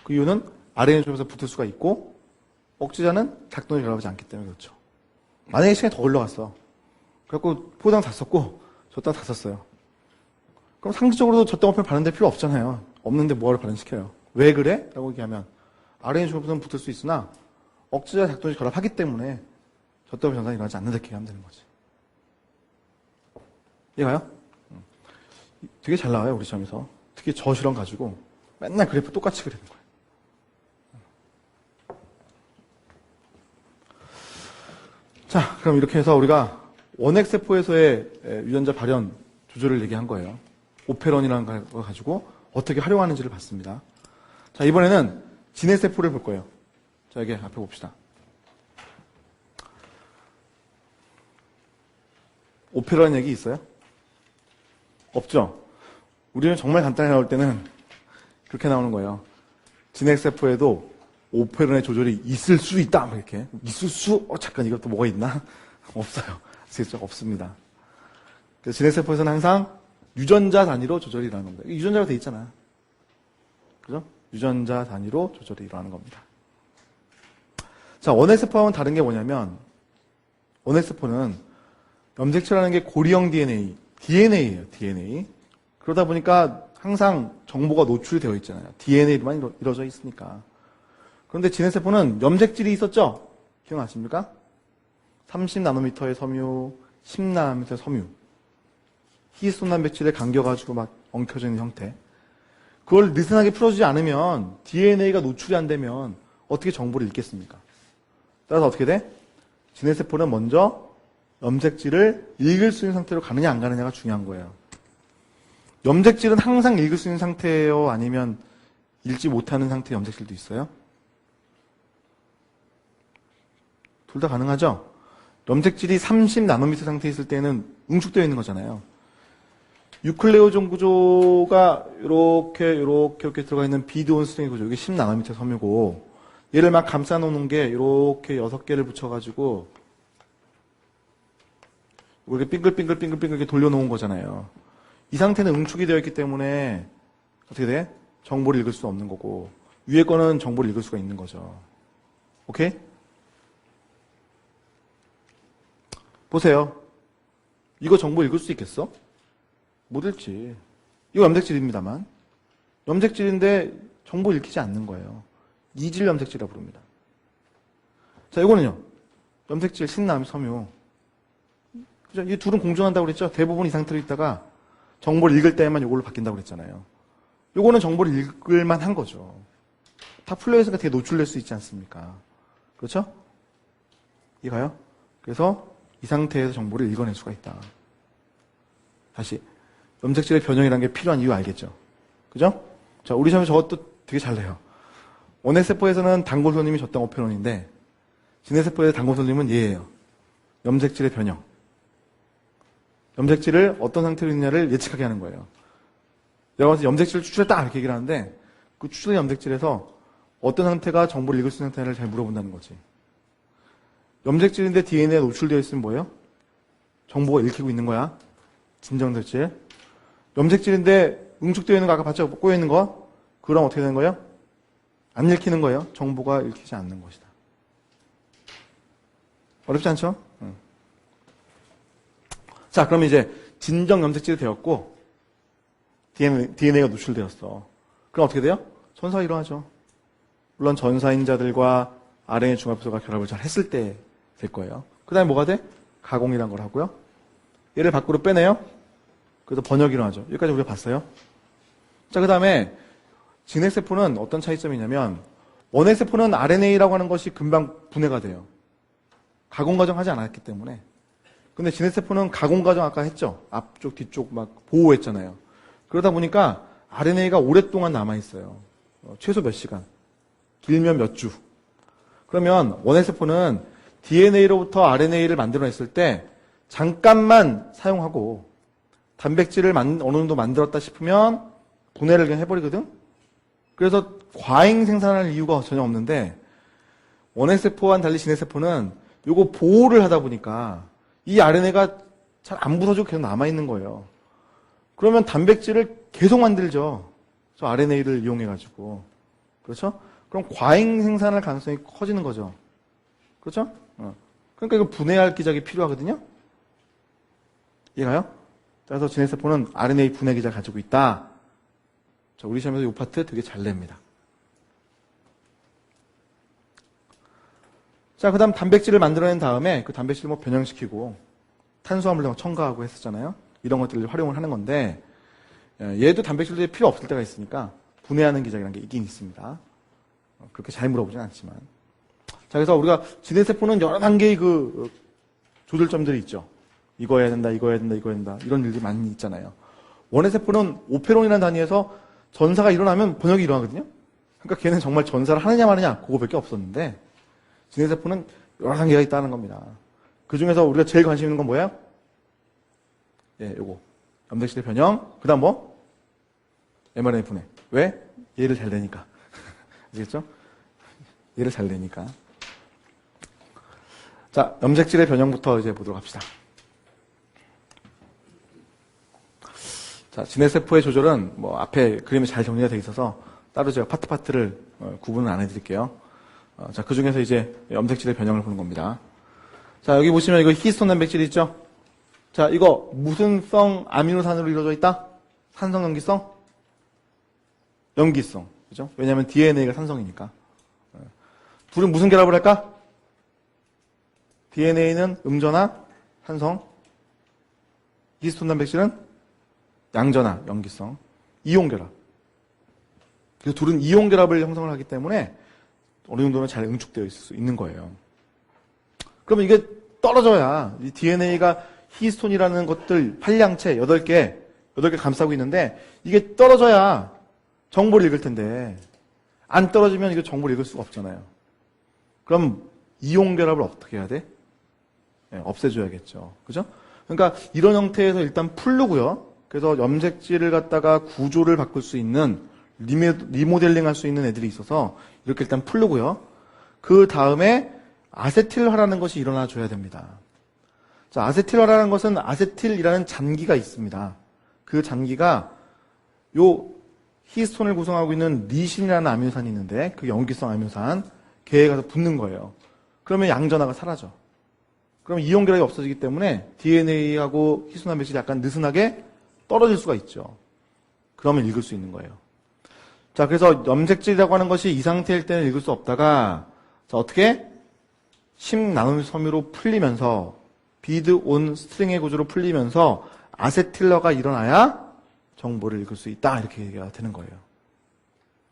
그 이유는 RNA 중에서 붙을 수가 있고 억제자는 작동에 결합하지 않기 때문에 그렇죠. 만약에 시간이 더 흘러갔어. 그래갖고 포당 다 썼고 젖당 다 썼어요. 그럼 상대적으로도 젖당호흡을 발현될 필요 없잖아요. 없는데 뭐하러 발현시켜요. 왜 그래? 라고 얘기하면 RNA 중에서는 붙을 수 있으나 억제자 작동에 결합하기 때문에 젖당호흡 전사가 일어나지 않는다 이렇게 하면 되는 거지. 이해가요? 되게 잘 나와요 우리 시험에서. 특히 저 실험 가지고 맨날 그래프 똑같이 그리는 거예요. 자, 그럼 이렇게 해서 우리가 원핵세포에서의 유전자 발현 조절을 얘기한 거예요. 오페런이라는 걸 가지고 어떻게 활용하는지를 봤습니다. 자, 이번에는 진해세포를 볼 거예요. 자, 여기 앞에 봅시다. 오페런 얘기 있어요? 없죠? 우리는 정말 간단히 나올 때는 그렇게 나오는 거예요. 진핵세포에도 오페론의 조절이 있을 수 있다. 이렇게. 있을 수? 잠깐 이것도 뭐가 있나? 없어요. 실제로 없습니다. 그래서 진핵세포에서는 항상 유전자 단위로 조절이 일어나는 겁니다. 유전자가 돼 있잖아. 그죠? 유전자 단위로 조절이 일어나는 겁니다. 자, 원핵세포하고는 다른 게 뭐냐면, 원핵세포는 염색체라는 게 고리형 DNA예요, DNA. 그러다 보니까 항상 정보가 노출이 되어 있잖아요. DNA로만 이루어져 있으니까. 그런데 진핵세포는 염색질이 있었죠? 기억나십니까? 30나노미터의 섬유, 10나노미터의 섬유. 히스톤 단백질에 감겨가지고 막 엉켜져 있는 형태. 그걸 느슨하게 풀어주지 않으면 DNA가 노출이 안 되면 어떻게 정보를 읽겠습니까? 따라서 어떻게 돼? 진핵세포는 먼저 염색질을 읽을 수 있는 상태로 가느냐 안 가느냐가 중요한 거예요. 염색질은 항상 읽을 수 있는 상태예요? 아니면 읽지 못하는 상태의 염색질도 있어요? 둘 다 가능하죠? 염색질이 30나노미터 상태에 있을 때는 응축되어 있는 거잖아요. 유클레오존 구조가 이렇게 들어가 있는 비드온 스트링 구조. 이게 10나노미터 섬유고, 얘를 막 감싸 놓는 게 이렇게 6개를 붙여가지고, 이렇게 빙글빙글 이렇게 돌려놓은 거잖아요. 이 상태는 응축이 되어 있기 때문에, 어떻게 돼? 정보를 읽을 수 없는 거고, 위에 거는 정보를 읽을 수가 있는 거죠. 오케이? 보세요. 이거 정보 읽을 수 있겠어? 못 읽지. 이거 염색질입니다만. 염색질인데 정보 읽히지 않는 거예요. 이질 염색질이라고 부릅니다. 자, 이거는요. 염색질, 신남, 섬유. 그죠? 이 둘은 공존한다고 그랬죠? 대부분 이 상태로 있다가 정보를 읽을 때에만 이걸로 바뀐다고 그랬잖아요. 이거는 정보를 읽을 만한 거죠. 다 풀려있으니까 되게 노출될 수 있지 않습니까? 그렇죠? 이해가요? 그래서 이 상태에서 정보를 읽어낼 수가 있다. 다시. 염색질의 변형이라는 게 필요한 이유 알겠죠? 그죠? 자, 우리 시험에 저것도 되게 잘 내요. 원핵세포에서는 단골손님이 저땅 오페론인데, 진핵세포에서 단골손님은 얘예요. 염색질의 변형. 염색질을 어떤 상태로 있느냐를 예측하게 하는 거예요. 내가 봐서 염색질을 추출했다! 이렇게 얘기를 하는데, 그 추출된 염색질에서 어떤 상태가 정보를 읽을 수 있는 상태를 잘 물어본다는 거지. 염색질인데 DNA에 노출되어 있으면 뭐예요? 정보가 읽히고 있는 거야. 진정색질. 염색질인데 응축되어 있는 거 아까 봤죠? 꼬여 있는 거? 그럼 어떻게 되는 거예요? 안 읽히는 거예요. 정보가 읽히지 않는 것이다. 어렵지 않죠? 응. 자, 그럼 이제 진정 염색질이 되었고 DNA가 노출되었어. 그럼 어떻게 돼요? 전사가 일어나죠. 물론 전사인자들과 RNA 중합소가 결합을 잘 했을 때 될 거예요. 그 다음에 뭐가 돼? 가공이란 걸 하고요. 얘를 밖으로 빼내요. 그래서 번역이 일어나죠. 여기까지 우리가 봤어요. 자, 그 다음에 진핵세포는 어떤 차이점이 있냐면 원핵세포는 RNA라고 하는 것이 금방 분해가 돼요. 가공 과정 하지 않았기 때문에. 근데 진핵세포는 가공 과정 아까 했죠. 앞쪽, 뒤쪽 막 보호했잖아요. 그러다 보니까 RNA가 오랫동안 남아있어요. 최소 몇 시간. 길면 몇 주. 그러면 원핵세포는 DNA로부터 RNA를 만들어냈을 때 잠깐만 사용하고 단백질을 어느 정도 만들었다 싶으면 분해를 그냥 해버리거든? 그래서 과잉 생산할 이유가 전혀 없는데 원핵세포와는 달리 진핵세포는 요거 보호를 하다 보니까 이 RNA가 잘 안 부서지고 계속 남아있는 거예요. 그러면 단백질을 계속 만들죠. 저 RNA를 이용해가지고. 그렇죠? 그럼 과잉 생산할 가능성이 커지는 거죠. 그렇죠? 그러니까 이거 분해할 기작이 필요하거든요? 이해가요? 그래서 진핵세포는 RNA 분해 기작을 가지고 있다. 자, 우리 시험에서 이 파트 되게 잘 냅니다. 자, 그 다음 단백질을 만들어낸 다음에 그 단백질을 뭐 변형시키고 탄수화물을 첨가하고 했었잖아요. 이런 것들을 활용을 하는 건데 얘도 단백질들이 필요 없을 때가 있으니까 분해하는 기작이라는 게 있긴 있습니다. 그렇게 잘 물어보진 않지만. 자, 그래서 우리가 진핵세포는 여러 단계의 그 조절점들이 있죠. 이거 해야 된다, 이거 해야 된다, 이거 해야 된다. 이런 일들이 많이 있잖아요. 원핵세포는 오페론이라는 단위에서 전사가 일어나면 번역이 일어나거든요. 그러니까 걔는 정말 전사를 하느냐 마느냐 그거밖에 없었는데 진핵세포는 여러 단계가 있다는 겁니다. 그 중에서 우리가 제일 관심 있는 건 뭐예요? 예, 요거. 염색질의 변형. 그 다음 뭐? mRNA 분해. 왜? 얘를 잘 내니까. 아시겠죠? 얘를 잘 내니까. 자, 염색질의 변형부터 이제 보도록 합시다. 자, 진핵세포의 조절은 뭐 앞에 그림이 잘 정리가 되어 있어서 따로 제가 파트를 구분은 안 해드릴게요. 자, 그 중에서 이제 염색질의 변형을 보는 겁니다. 자, 여기 보시면 이거 히스톤 단백질 있죠? 자, 이거 무슨 성 아미노산으로 이루어져 있다? 산성 염기성? 염기성. 그죠? 왜냐하면 DNA가 산성이니까. 둘은 무슨 결합을 할까? DNA는 음전화, 산성. 히스톤 단백질은 양전화, 염기성. 이온 결합. 그래서 둘은 이온 결합을 형성을 하기 때문에 어느 정도는 잘 응축되어 있을 수 있는 거예요. 그러면 이게 떨어져야 이 DNA가 히스톤이라는 것들 활량체 8개 감싸고 있는데 이게 떨어져야 정보를 읽을 텐데 안 떨어지면 이거 정보를 읽을 수가 없잖아요. 그럼 이온 결합을 어떻게 해야 돼? 네, 없애줘야겠죠. 그죠? 그러니까 이런 형태에서 일단 풀르고요. 그래서 염색질을 갖다가 구조를 바꿀 수 있는 리모델링 할 수 있는 애들이 있어서 이렇게 일단 풀르고요. 그 다음에 아세틸화라는 것이 일어나 줘야 됩니다. 자, 아세틸화라는 것은 아세틸이라는 잔기가 있습니다. 그 잔기가 요 히스톤을 구성하고 있는 리신이라는 아미노산이 있는데 그 염기성 아미노산 걔에 가서 붙는 거예요. 그러면 양전화가 사라져. 그럼 이온 결합이 없어지기 때문에 DNA하고 히스톤 단백질이 약간 느슨하게 떨어질 수가 있죠. 그러면 읽을 수 있는 거예요. 자, 그래서 염색질이라고 하는 것이 이 상태일 때는 읽을 수 없다가 자, 어떻게? 10나노미터 섬유로 풀리면서 비드 온 스트링의 구조로 풀리면서 아세틸러가 일어나야 정보를 읽을 수 있다. 이렇게 얘기가 되는 거예요.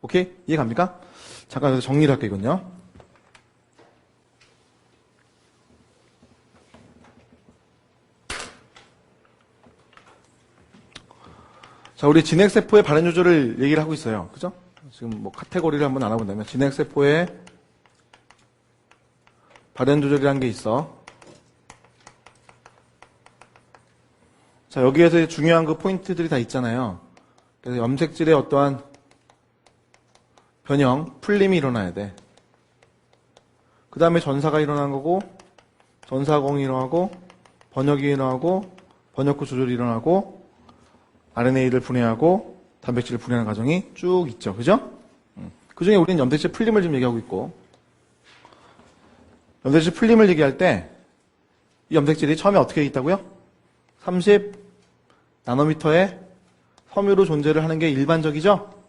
오케이? 이해 갑니까? 잠깐 여기서 정리를 할게요, 이건요. 자, 우리 진핵세포의 발현 조절을 얘기를 하고 있어요. 그죠? 지금 뭐 카테고리를 한번 알아본다면 진핵세포의 발현 조절이라는 게 있어. 자, 여기에서 중요한 그 포인트들이 다 있잖아요. 그래서 염색질의 어떠한 변형, 풀림이 일어나야 돼. 그 다음에 전사가 일어난 거고, 전사공이 일어나고, 번역이 일어나고, 번역 후 조절이 일어나고, RNA를 분해하고, 단백질을 분해하는 과정이 쭉 있죠. 그죠? 그 중에 우리는 염색질 풀림을 지금 얘기하고 있고, 염색질 풀림을 얘기할 때, 이 염색질이 처음에 어떻게 있다고요? 30나노미터의 섬유로 존재를 하는 게 일반적이죠?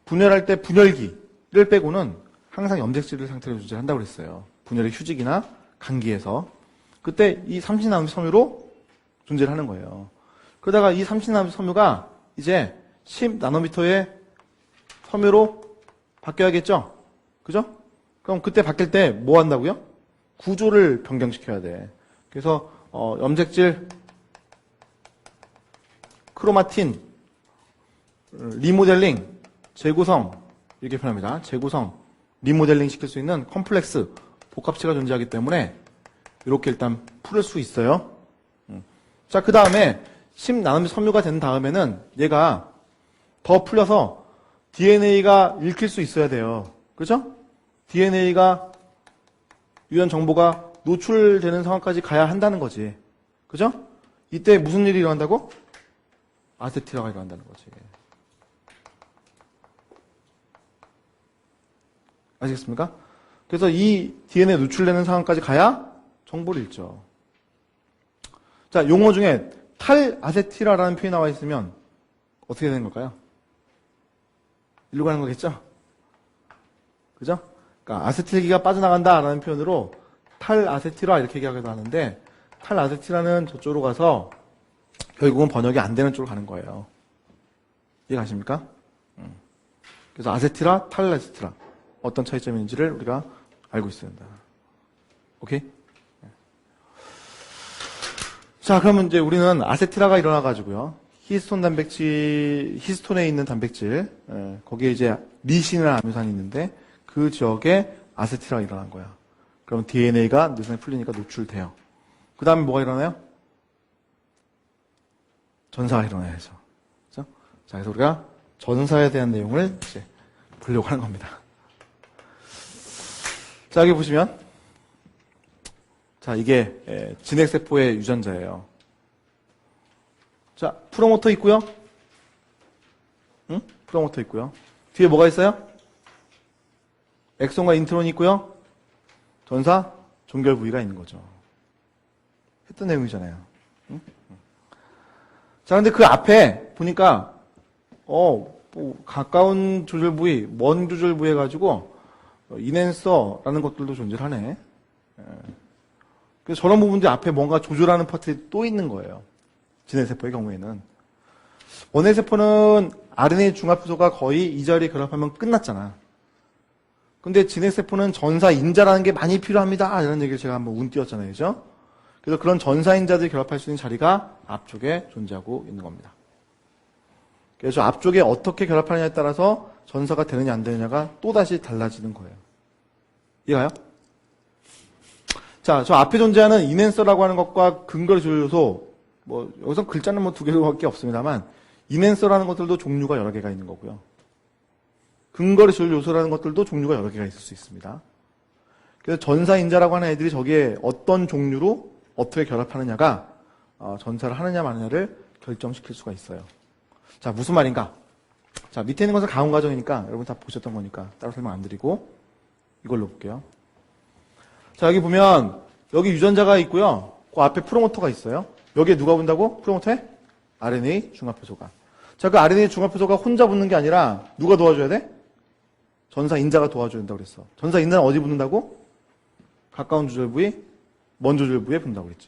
분열할 때 분열기를 빼고는 항상 염색질 상태로 존재한다고 그랬어요. 분열의 휴직이나 감기에서. 그때 이 30나노미터 섬유로 존재를 하는 거예요. 그러다가 이 30나노미터 섬유가 이제 10나노미터의 섬유로 바뀌어야겠죠? 그죠? 그럼 그때 바뀔 때 뭐 한다고요? 구조를 변경시켜야 돼. 그래서 염색질 크로마틴 리모델링 재구성 이렇게 표현합니다. 재구성 리모델링 시킬 수 있는 컴플렉스 복합체가 존재하기 때문에 이렇게 일단 풀을 수 있어요. 자, 그 다음에 10나노미터 섬유가 된 다음에는 얘가 더 풀려서 DNA가 읽힐 수 있어야 돼요. 그렇죠? DNA가 유전 정보가 노출되는 상황까지 가야 한다는 거지. 그죠? 이때 무슨 일이 일어난다고? 아세틸화가 일어난다는 거지. 아시겠습니까? 그래서 이 DNA 노출되는 상황까지 가야 정보를 읽죠. 자, 용어 중에 탈아세틸화라는 표현이 나와 있으면 어떻게 되는 걸까요? 일로 가는 거겠죠? 그죠? 그러니까 아세틸기가 빠져나간다라는 표현으로 탈아세틸화 이렇게 얘기하기도 하는데 탈아세틸화는 저쪽으로 가서 결국은 번역이 안 되는 쪽으로 가는 거예요. 이해가십니까? 그래서 아세틸화, 탈아세틸화 어떤 차이점인지를 우리가 알고 있습니다. 오케이? 자, 그러면 이제 우리는 아세틸화가 일어나가지고요. 히스톤 단백질, 히스톤에 있는 단백질, 거기에 이제 리신이라는 아미노산이 있는데 그 지역에 아세틸화가 일어난 거야. 그럼 DNA가 느슨하게 풀리니까 노출돼요. 그 다음에 뭐가 일어나요? 전사가 일어나야죠. 그렇죠? 자, 그래서 우리가 전사에 대한 내용을 이제 보려고 하는 겁니다. 자, 여기 보시면 자, 이게 진핵세포의 유전자예요. 자, 프로모터 있고요. 응? 프로모터 있고요. 뒤에 뭐가 있어요? 엑손과 인트론이 있고요. 전사, 종결 부위가 있는 거죠. 했던 내용이잖아요. 응? 자, 근데 그 앞에 보니까 뭐 가까운 조절 부위, 먼 조절 부위 해가지고 이넨서라는 것들도 존재하네. 그래서 저런 부분들이 앞에 뭔가 조절하는 파트들이 또 있는 거예요. 진핵세포의 경우에는. 원핵세포는 RNA 중합효소가 거의 이 자리에 결합하면 끝났잖아. 근데 진핵세포는 전사인자라는 게 많이 필요합니다. 이런 얘기를 제가 한번 운 띄웠잖아요. 그죠? 그래서 그런 전사인자들이 결합할 수 있는 자리가 앞쪽에 존재하고 있는 겁니다. 그래서 앞쪽에 어떻게 결합하느냐에 따라서 전사가 되느냐 안 되느냐가 또다시 달라지는 거예요. 이해가요? 자, 저 앞에 존재하는 인앤서라고 하는 것과 근거를 줄 요소, 여기서 글자는 두 개밖에 없습니다만, 인앤서라는 것들도 종류가 여러 개가 있는 거고요. 근거를 줄 요소라는 것들도 종류가 여러 개가 있을 수 있습니다. 그래서 전사인자라고 하는 애들이 저기에 어떤 종류로 어떻게 결합하느냐가 전사를 하느냐 마느냐를 결정시킬 수가 있어요. 자, 무슨 말인가? 자, 밑에 있는 것은 가온 과정이니까 여러분 다 보셨던 거니까 따로 설명 안 드리고 이걸로 볼게요. 자, 여기 보면 여기 유전자가 있고요. 그 앞에 프로모터가 있어요. 여기에 누가 붙는다고? 프로모터에? RNA 중합효소가. 자, 그 RNA 중합효소가 혼자 붙는 게 아니라 누가 도와줘야 돼? 전사인자가 도와줘야 된다고 그랬어. 전사인자는 어디 붙는다고? 가까운 조절 부위, 먼 조절 부위에 붙는다고 그랬지.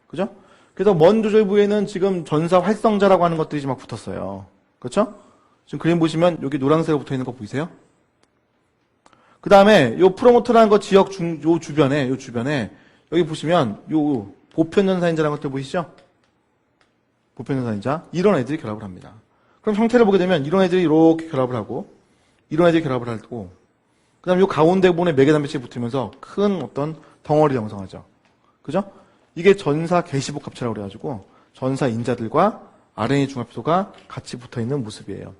그죠? 그래서 먼 조절 부위에는 지금 전사 활성자라고 하는 것들이 막 붙었어요. 그렇죠? 지금 그림 보시면 여기 노란색으로 붙어 있는 거 보이세요? 그 다음에 요 프로모터라는 거 지역 요 주변에 여기 보시면 요 보편전사인자라는 것들 보이시죠? 보편전사인자. 이런 애들이 결합을 합니다. 그럼 형태를 보게 되면 이런 애들이 이렇게 결합을 하고 이런 애들이 결합을 하고 그 다음에 요 가운데 부분에 매개단백질이 붙으면서 큰 어떤 덩어리를 형성하죠. 그죠? 이게 전사 개시복합체라고 그래가지고 전사인자들과 RNA 중합효소가 같이 붙어있는 모습이에요.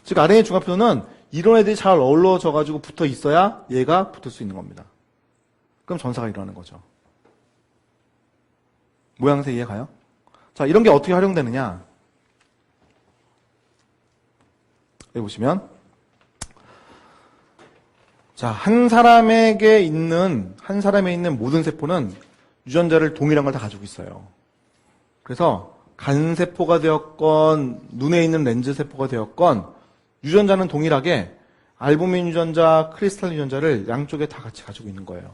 즉 RNA 중합효소는 이런 애들이 잘 어우러져가지고 붙어 있어야 얘가 붙을 수 있는 겁니다. 그럼 전사가 일어나는 거죠. 모양새 이해가요? 자, 이런 게 어떻게 활용되느냐? 여기 보시면 자, 한 사람에 있는 모든 세포는 유전자를 동일한 걸 다 가지고 있어요. 그래서 간세포가 되었건 눈에 있는 렌즈 세포가 되었건 유전자는 동일하게 알부민 유전자, 크리스탈 유전자를 양쪽에 다 같이 가지고 있는 거예요.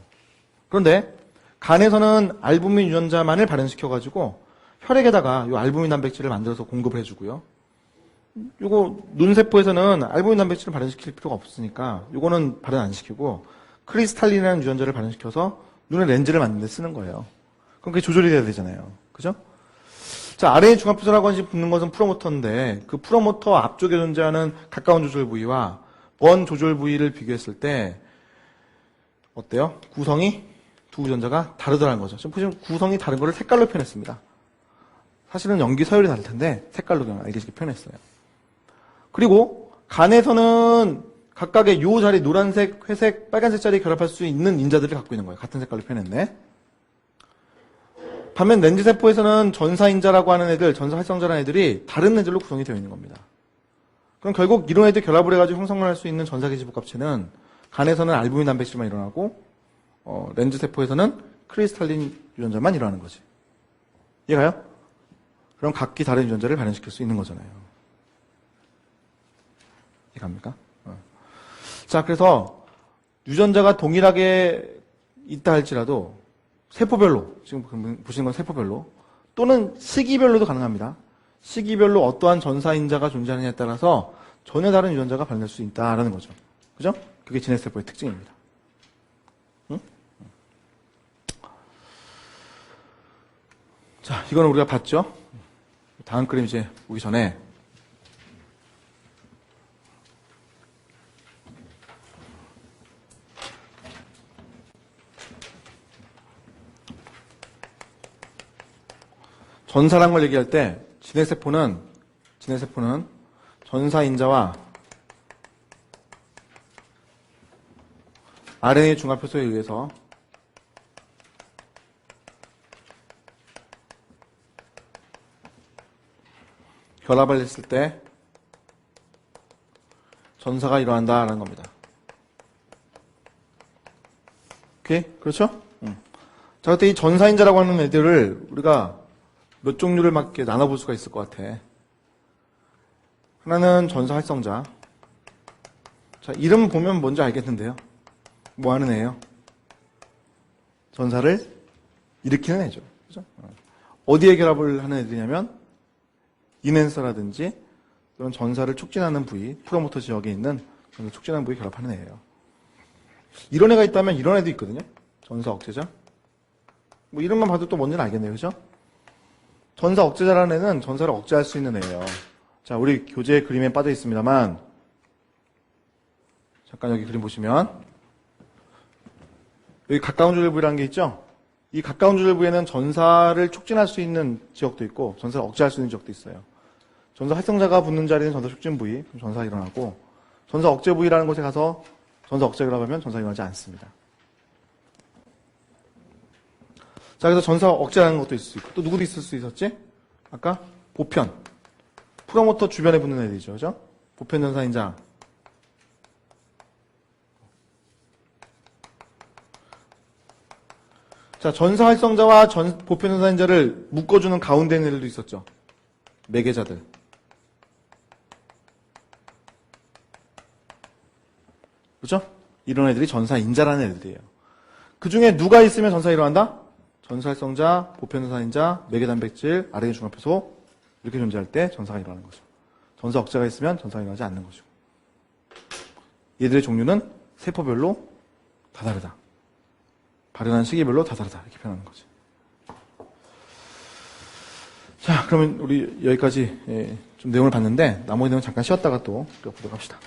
그런데 간에서는 알부민 유전자만을 발현시켜가지고 혈액에다가 이 알부민 단백질을 만들어서 공급을 해주고요. 요거 눈세포에서는 알부민 단백질을 발현시킬 필요가 없으니까 요거는 발현 안 시키고 크리스탈린이라는 유전자를 발현시켜서 눈의 렌즈를 만드는 데 쓰는 거예요. 그럼 그게 조절이 돼야 되잖아요. 그죠? 자, RNA 중합효소라고 하는 붙는 것은 프로모터인데 그 프로모터 앞쪽에 존재하는 가까운 조절 부위와 먼 조절 부위를 비교했을 때 어때요? 구성이 두 유전자가 다르더라는 거죠. 지금 보시면 구성이 다른 거를 색깔로 표현했습니다. 사실은 염기 서열이 다를 텐데 색깔로 그냥 알겠게 표현했어요. 그리고 간에서는 각각의 요 자리 노란색, 회색, 빨간색 자리 결합할 수 있는 인자들을 갖고 있는 거예요. 같은 색깔로 표현했네. 반면 렌즈 세포에서는 전사인자라고 하는 애들, 전사 활성자라는 애들이 다른 렌즈로 구성이 되어 있는 겁니다. 그럼 결국 이런 애들 결합을 해가지고 형성을 할 수 있는 전사계시복합체는 간에서는 알부민 단백질만 일어나고 렌즈 세포에서는 크리스탈린 유전자만 일어나는 거지. 이해가요? 그럼 각기 다른 유전자를 발현시킬 수 있는 거잖아요. 이해갑니까? 자, 그래서 유전자가 동일하게 있다 할지라도 세포별로, 지금 보시는 건 세포별로 또는 시기별로도 가능합니다. 시기별로 어떠한 전사인자가 존재하느냐에 따라서 전혀 다른 유전자가 발현될 수 있다라는 거죠. 그죠? 그게 진핵세포의 특징입니다. 응? 자, 이거는 우리가 봤죠? 다음 그림 이제 보기 전에 전사란 걸 얘기할 때 진핵세포는 전사인자와 RNA 중합효소에 의해서 결합을 했을 때 전사가 일어난다라는 겁니다. 오케이? 그렇죠? 자, 그때 이 전사인자라고 하는 애들을 우리가 몇 종류를 막 이렇게 나눠볼 수가 있을 것 같아. 하나는 전사 활성자. 자, 이름 보면 뭔지 알겠는데요. 뭐 하는 애예요? 전사를 일으키는 애죠. 그죠? 어디에 결합을 하는 애들이냐면 인앤서라든지 또는 전사를 촉진하는 부위, 프로모터 지역에 있는 전사 촉진하는 부위 결합하는 애예요. 이런 애가 있다면 이런 애도 있거든요. 전사 억제자. 뭐 이름만 봐도 또 뭔지는 알겠네요. 그죠? 전사 억제자라는 애는 전사를 억제할 수 있는 애예요. 자, 우리 교재 그림에 빠져 있습니다만 잠깐 여기 그림 보시면 여기 가까운 조절 부위라는 게 있죠? 이 가까운 줄부에는 전사를 촉진할 수 있는 지역도 있고 전사를 억제할 수 있는 지역도 있어요. 전사 활성자가 붙는 자리는 전사 촉진 부위, 그럼 전사가 일어나고 전사 억제 부위라는 곳에 가서 전사 억제를 하면 전사가 일어나지 않습니다. 자, 그래서 전사 억제라는 것도 있을 수 있고 또 누구도 있을 수 있었지? 아까 보편. 프로모터 주변에 붙는 애들이죠. 그죠? 보편 전사인자. 자, 전사 활성자와 보편 전사인자를 묶어주는 가운데 있는 애들도 있었죠. 매개자들. 그죠? 이런 애들이 전사인자라는 애들이에요. 그 중에 누가 있으면 전사 일어난다? 전사 활성자, 보편 전사인자, 매개단백질, RNA 중합효소 이렇게 존재할 때 전사가 일어나는 거죠. 전사 억제가 있으면 전사가 일어나지 않는 거죠. 얘들의 종류는 세포별로 다 다르다. 발현하는 시기별로 다 다르다. 이렇게 표현하는 거죠. 자, 그러면 우리 여기까지 좀 내용을 봤는데 나머지 내용 잠깐 쉬었다가 또 보도록 합시다.